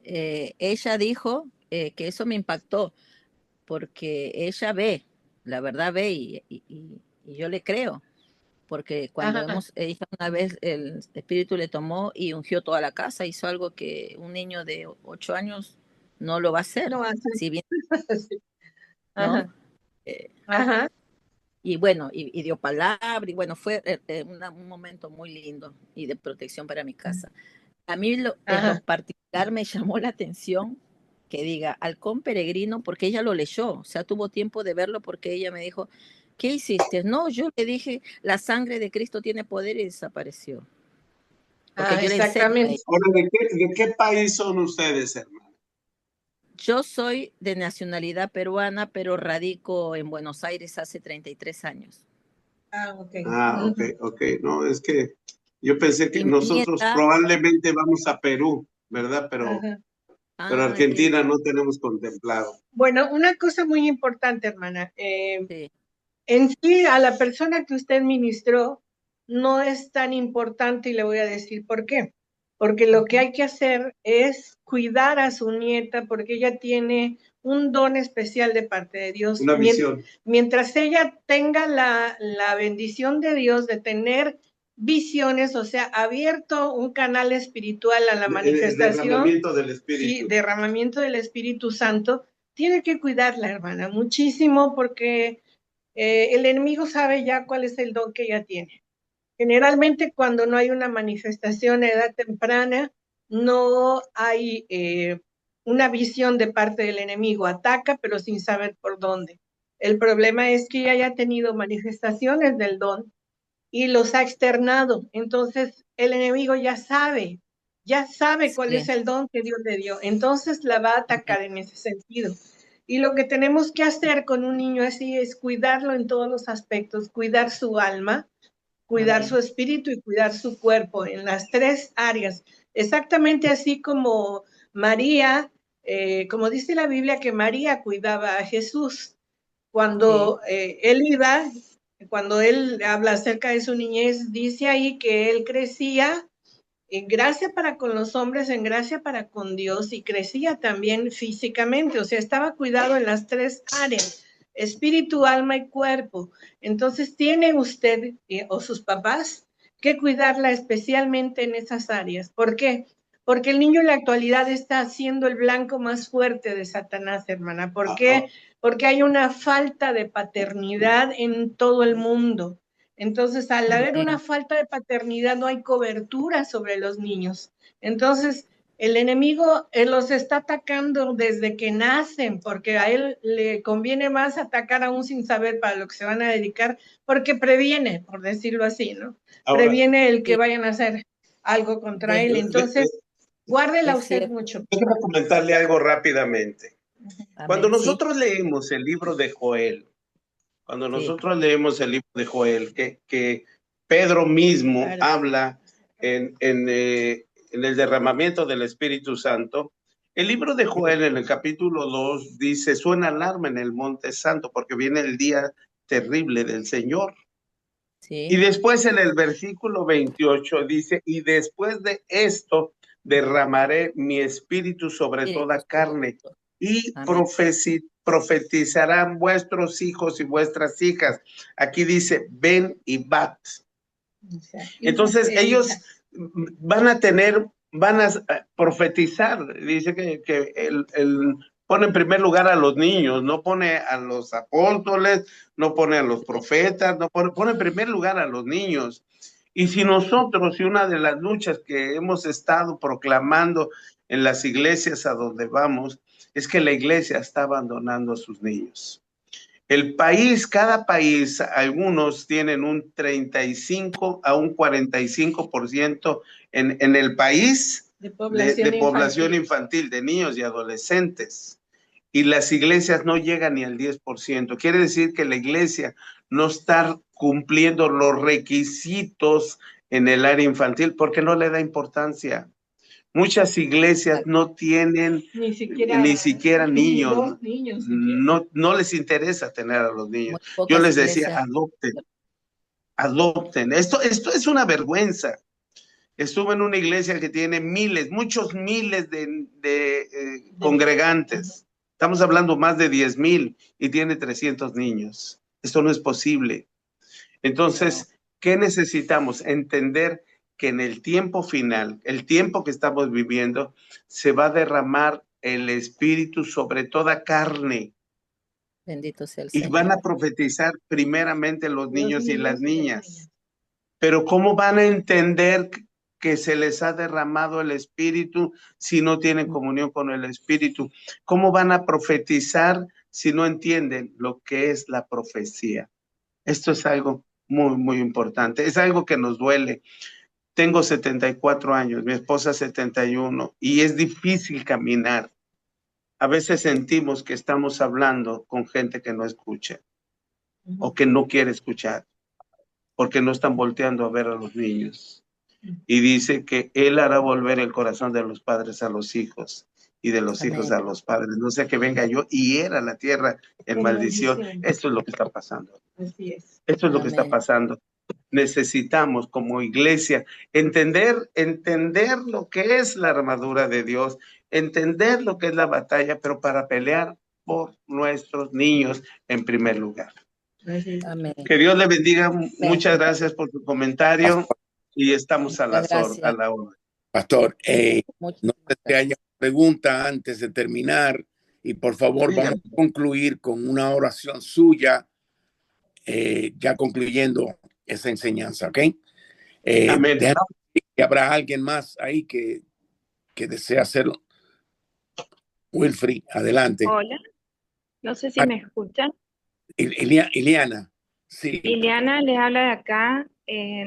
Speaker 4: Ella dijo que eso me impactó, porque ella ve, la verdad ve, y yo le creo, porque cuando
Speaker 3: Ajá.
Speaker 4: ella una vez el espíritu le tomó y ungió toda la casa, hizo algo que un niño de 8 años no lo va a hacer,
Speaker 3: No hace.
Speaker 4: si bien,
Speaker 3: Sí.
Speaker 4: ¿no?
Speaker 3: Ajá.
Speaker 4: Eh,
Speaker 3: Ajá.
Speaker 4: y bueno, y dio palabra, y bueno, fue un momento muy lindo y de protección para mi casa. A mí en lo
Speaker 3: Ajá.
Speaker 4: particular me llamó la atención que diga Halcón Peregrino, porque ella lo leyó, o sea, tuvo tiempo de verlo porque ella me dijo, ¿qué hiciste? No, yo le dije, la sangre de Cristo tiene poder y desapareció. Porque
Speaker 3: Ah,
Speaker 4: yo le enseño a ella.
Speaker 3: exactamente.
Speaker 2: Ahora, de qué país son ustedes, hermano?
Speaker 4: Yo soy de nacionalidad peruana, pero radico en Buenos Aires hace 33 años.
Speaker 3: Ah, ok.
Speaker 2: Ah, ok,
Speaker 3: Ujú.
Speaker 2: ok. No, es que yo pensé que
Speaker 4: Y mi
Speaker 2: nosotros
Speaker 4: nieta,
Speaker 2: probablemente vamos a Perú, ¿verdad?
Speaker 3: Ajá.
Speaker 2: Pero
Speaker 4: qué
Speaker 2: Argentina
Speaker 4: lindo,
Speaker 2: no tenemos contemplado.
Speaker 3: Bueno, una cosa muy importante, hermana.
Speaker 4: sí,
Speaker 3: En sí, a la persona que usted ministró no es tan importante y le voy a decir por qué. Porque lo que hay que hacer es cuidar a su nieta porque ella tiene un don especial de parte de Dios.
Speaker 2: Una visión.
Speaker 3: Mientras ella tenga la bendición de Dios de tener visiones, o sea, abierto un canal espiritual a la
Speaker 2: El
Speaker 3: manifestación,
Speaker 2: derramamiento del
Speaker 3: sí,
Speaker 2: Espíritu.
Speaker 3: derramamiento del Espíritu Santo, tiene que cuidarla, hermana, muchísimo porque el enemigo sabe ya cuál es el don que ella tiene. Generalmente cuando no hay una manifestación a edad temprana, no hay una visión de parte del enemigo. Ataca, pero sin saber por dónde. El problema es que ella haya tenido manifestaciones del don y los ha externado. Entonces el enemigo ya sabe cuál es
Speaker 4: sí,
Speaker 3: el don que Dios le dio. Entonces la va a atacar en ese sentido. Y lo que tenemos que hacer con un niño así es cuidarlo en todos los aspectos, cuidar su alma, cuidar su
Speaker 4: amén.
Speaker 3: espíritu y cuidar su cuerpo en las tres áreas. Exactamente así como María, como dice la Biblia que María cuidaba a Jesús.
Speaker 4: Sí,
Speaker 3: Cuando cuando él habla acerca de su niñez, dice ahí que él crecía en gracia para con los hombres, en gracia para con Dios y crecía también físicamente, o sea, estaba cuidado en las tres áreas, espíritu, alma y cuerpo. Entonces, tiene usted o sus papás que cuidarla especialmente en esas áreas. ¿Por qué? Porque el niño en la actualidad está siendo el blanco más fuerte de Satanás, hermana. ¿Por qué? Porque hay una falta de paternidad en todo el mundo. Entonces, al haber una
Speaker 4: amén.
Speaker 3: falta de paternidad, no hay cobertura sobre los niños. Entonces, el enemigo los está atacando desde que nacen, porque a él le conviene más atacar aún sin saber para lo que se van a dedicar, porque previene, por decirlo así, ¿no?
Speaker 2: Ahora,
Speaker 3: Previene el que
Speaker 4: Sí,
Speaker 3: vayan a hacer algo contra él.
Speaker 4: de-
Speaker 3: Entonces, guárdela
Speaker 4: es
Speaker 3: usted
Speaker 4: cierto,
Speaker 3: mucho.
Speaker 2: déjame comentarle algo rápidamente. Cuando
Speaker 4: amén, sí,
Speaker 2: nosotros leemos el libro de Joel, cuando
Speaker 4: sí,
Speaker 2: nosotros leemos el libro de Joel, que Pedro mismo
Speaker 3: Claro.
Speaker 2: habla en el derramamiento del Espíritu Santo, el libro de Joel en el capítulo 2 dice, suena alarma en el monte santo porque viene el día terrible del Señor. Y
Speaker 4: sí,
Speaker 2: después en el versículo 28 dice, y después de esto derramaré mi espíritu sobre
Speaker 4: Espíritu
Speaker 2: toda carne
Speaker 4: Santo,
Speaker 2: y
Speaker 4: amén.
Speaker 2: profetizarán vuestros hijos y vuestras hijas. Aquí dice, ven y bat. Entonces ellos van a tener, van a profetizar. Dice que pone en primer lugar a los niños, no pone a los apóstoles, no pone a los profetas, no pone en primer lugar a los niños. Y si nosotros, y una de las luchas que hemos estado proclamando en las iglesias a donde vamos, es que la iglesia está abandonando a sus niños. El país, cada país, algunos tienen un 35 a un 45% en el país
Speaker 3: De población
Speaker 2: de población
Speaker 3: infantil.
Speaker 2: infantil, de niños y adolescentes. Y las iglesias no llegan ni al 10%. Quiere decir que la iglesia no está cumpliendo los requisitos en el área infantil porque no le da importancia. Muchas iglesias no tienen
Speaker 3: Ni
Speaker 2: ni siquiera
Speaker 3: ni
Speaker 2: niños,
Speaker 3: dos niños siquiera.
Speaker 2: no les interesa tener a los niños.
Speaker 4: Muy
Speaker 2: Yo
Speaker 4: pocas
Speaker 2: les decía,
Speaker 4: iglesias.
Speaker 2: adopten. Esto es una vergüenza. Estuve en una iglesia que tiene miles, muchos miles de congregantes. Estamos hablando más de 10,000 y tiene 300 niños. Esto no es posible. Entonces, ¿qué necesitamos? Entender que en el tiempo final, el tiempo que estamos viviendo, se va a derramar el Espíritu sobre toda carne.
Speaker 4: Bendito sea el
Speaker 2: Y
Speaker 4: Señor.
Speaker 2: van a profetizar primeramente los niños y las niñas. Pero ¿cómo van a entender que se les ha derramado el Espíritu si no tienen comunión con el Espíritu? ¿Cómo van a profetizar si no entienden lo que es la profecía? Esto es algo muy, muy importante. Es algo que nos duele. Tengo 74 años, mi esposa 71, y es difícil caminar. A veces sentimos que estamos hablando con gente que no escucha o que no quiere escuchar, porque no están volteando a ver a los niños. Y dice que Él hará volver el corazón de los padres a los hijos y de los hijos a los padres. No sea que venga yo y hiera la tierra en maldición. Esto es lo que está pasando.
Speaker 3: Así es.
Speaker 2: Esto es lo que está pasando. Necesitamos como iglesia entender lo que es la armadura de Dios, entender lo que es la batalla, pero para pelear por nuestros niños en primer lugar.
Speaker 4: Amén.
Speaker 2: Que Dios le bendiga. Muchas gracias por tu comentario y estamos a la hora.
Speaker 1: Pastor, no sé si haya pregunta antes de terminar y por favor vamos a concluir con una oración suya, ya concluyendo esa enseñanza, ¿ok?
Speaker 2: Amén.
Speaker 1: Que habrá alguien más ahí que desea hacerlo. Wilfrid, adelante.
Speaker 5: Hola, no sé si me escuchan.
Speaker 1: Ileana, sí.
Speaker 5: Ileana les habla de acá.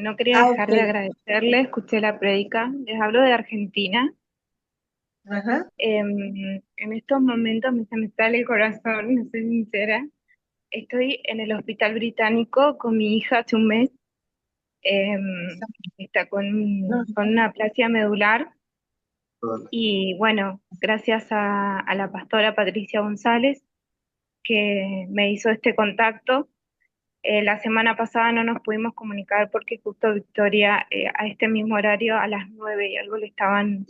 Speaker 5: No quería dejar de agradecerle, escuché la prédica. Les hablo de Argentina.
Speaker 3: Ajá.
Speaker 5: En estos momentos se me sale el corazón, no soy sincera. Estoy en el hospital británico con mi hija hace un mes. Está con una aplasia medular. Y bueno, gracias a la pastora Patricia González, que me hizo este contacto. La semana pasada no nos pudimos comunicar porque justo Victoria a este mismo horario, a las 9 y algo, le estaban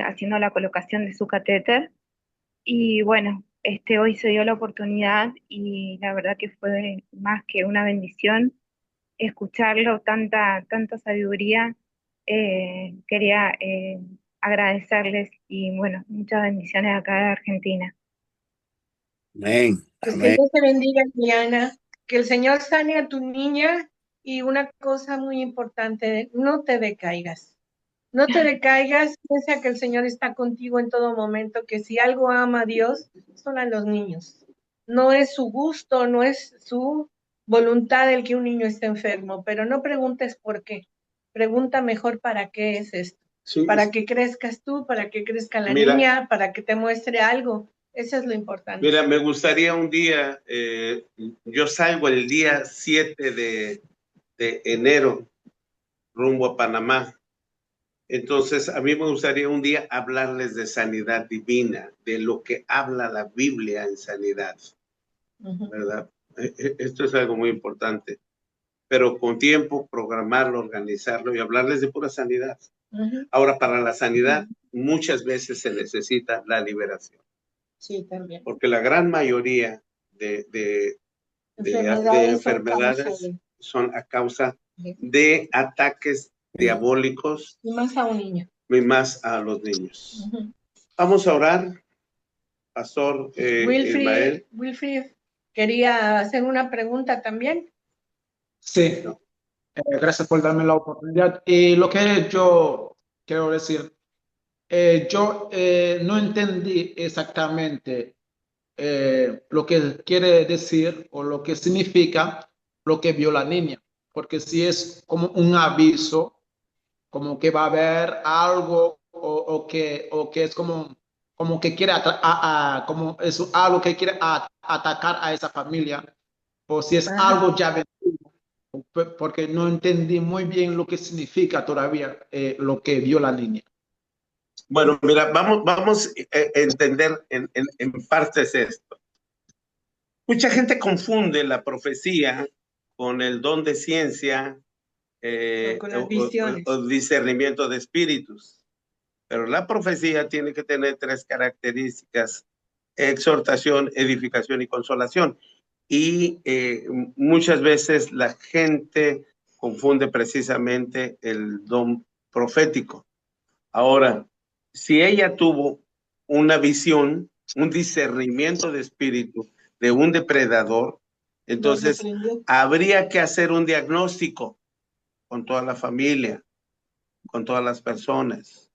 Speaker 5: haciendo la colocación de su catéter. Y bueno, hoy se dio la oportunidad y la verdad que fue más que una bendición escucharlo, tanta sabiduría. Quería agradecerles y bueno, muchas bendiciones acá de Argentina.
Speaker 1: Amén.
Speaker 3: Pues que Dios te bendiga, Diana, que el Señor sane a tu niña y una cosa muy importante, no te decaigas. No te decaigas, piensa que el Señor está contigo en todo momento, que si algo ama a Dios, son a los niños. No es su gusto, no es su voluntad el que un niño esté enfermo, pero no preguntes por qué. Pregunta mejor para qué es esto. Sí. Para que crezcas tú, para que crezca la niña, para que te muestre algo. Eso es lo importante.
Speaker 2: Mira, me gustaría un día, yo salgo el día 7 de enero rumbo a Panamá. Entonces, a mí me gustaría un día hablarles de sanidad divina, de lo que habla la Biblia en sanidad, ¿verdad? Esto es algo muy importante. Pero con tiempo, programarlo, organizarlo y hablarles de pura sanidad. Ahora, para la sanidad, muchas veces se necesita la liberación.
Speaker 3: Sí, también.
Speaker 2: Porque la gran mayoría de enfermedades son a causa de ataques diabólicos.
Speaker 3: Y más a un niño.
Speaker 2: Y más a los niños. Vamos a orar, Pastor Ismael.
Speaker 3: Wilfrid, quería hacer una pregunta también.
Speaker 6: Sí, gracias por darme la oportunidad. Y lo que yo quiero decir, yo no entendí exactamente lo que quiere decir o lo que significa lo que vio la niña, porque si es como un aviso, como que va a haber algo o que es como que quiere como es algo que quiere atacar a esa familia, o si es algo ya vencido, porque no entendí muy bien lo que significa todavía lo que vio la niña.
Speaker 2: Bueno, mira, vamos a entender en partes esto. Mucha gente confunde la profecía con el don de ciencia
Speaker 3: con las visiones.
Speaker 2: o discernimiento de espíritus. Pero la profecía tiene que tener 3 características: exhortación, edificación y consolación. Y muchas veces la gente confunde precisamente el don profético. Ahora, si ella tuvo una visión, un discernimiento de espíritu de un depredador, entonces habría que hacer un diagnóstico con toda la familia, con todas las personas.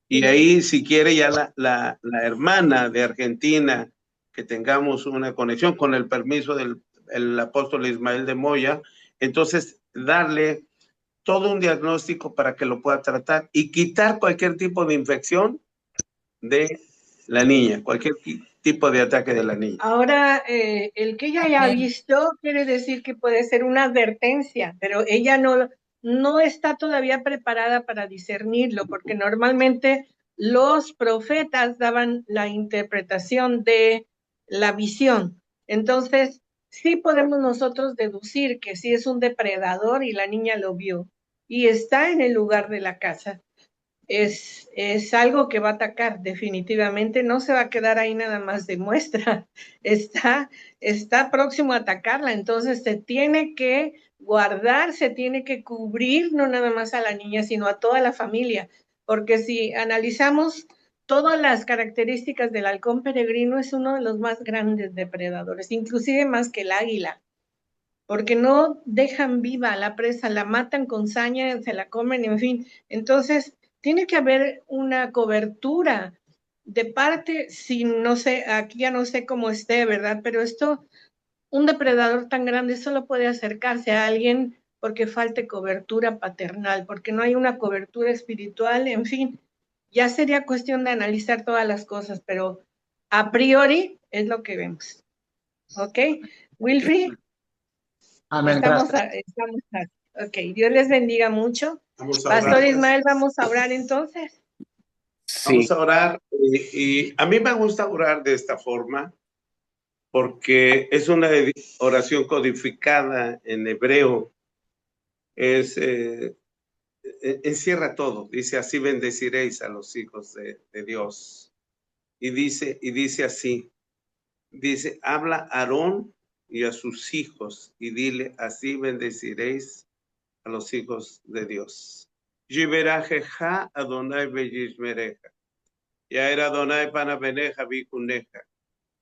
Speaker 2: Y ahí, si quiere, ya la hermana de Argentina, que tengamos una conexión con el permiso del apóstol Ismael de Moya, entonces darle todo un diagnóstico para que lo pueda tratar y quitar cualquier tipo de infección de la niña, cualquier tipo de ataque de la niña.
Speaker 3: Ahora, el que ella haya visto quiere decir que puede ser una advertencia, pero ella no está todavía preparada para discernirlo, porque normalmente los profetas daban la interpretación de la visión. Entonces, sí podemos nosotros deducir que sí es un depredador y la niña lo vio y está en el lugar de la casa. Es algo que va a atacar definitivamente, no se va a quedar ahí nada más de muestra, está próximo a atacarla, entonces se tiene que guardar, se tiene que cubrir no nada más a la niña, sino a toda la familia, porque si analizamos todas las características del halcón peregrino, es uno de los más grandes depredadores, inclusive más que el águila, porque no dejan viva a la presa, la matan con saña, se la comen, en fin, entonces tiene que haber una cobertura de parte, si no sé, aquí ya no sé cómo esté, ¿verdad? Pero un depredador tan grande solo puede acercarse a alguien porque falte cobertura paternal, porque no hay una cobertura espiritual, en fin, ya sería cuestión de analizar todas las cosas, pero a priori es lo que vemos. ¿Ok? Wilfried,
Speaker 6: Amén,
Speaker 3: estamos
Speaker 6: gracias.
Speaker 3: ok, Dios les bendiga mucho. Pastor Ismael, vamos a orar entonces.
Speaker 1: Sí.
Speaker 2: Vamos a orar y a mí me gusta orar de esta forma porque es una oración codificada en hebreo. Encierra todo. Dice: así bendeciréis a los hijos de Dios. Y dice así. Dice: habla a Aarón y a sus hijos y dile: así bendeciréis a los hijos de Dios. Yiberajeja Adonai beyishmereja. Yair Adonai panabeneja bikuneja.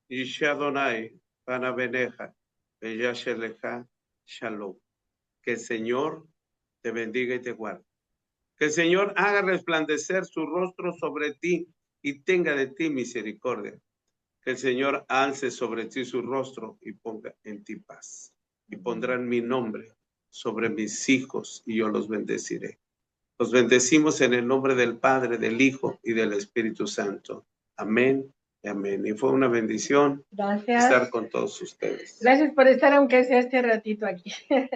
Speaker 2: Yish Adonai panabeneja beyasheleja shalom. Que el Señor te bendiga y te guarde. Que el Señor haga resplandecer su rostro sobre ti y tenga de ti misericordia. Que el Señor alce sobre ti su rostro y ponga en ti paz. Y pondrán mi nombre sobre mis hijos y yo los bendeciré. Los bendecimos en el nombre del Padre, del Hijo y del Espíritu Santo. Amén y amén. Y fue una bendición estar con todos ustedes.
Speaker 3: Gracias por estar, aunque sea este ratito aquí. Que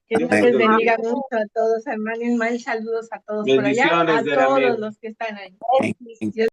Speaker 3: Dios les bendiga mucho a todos, hermano Ismael. Saludos a todos por allá, a todos los que están ahí.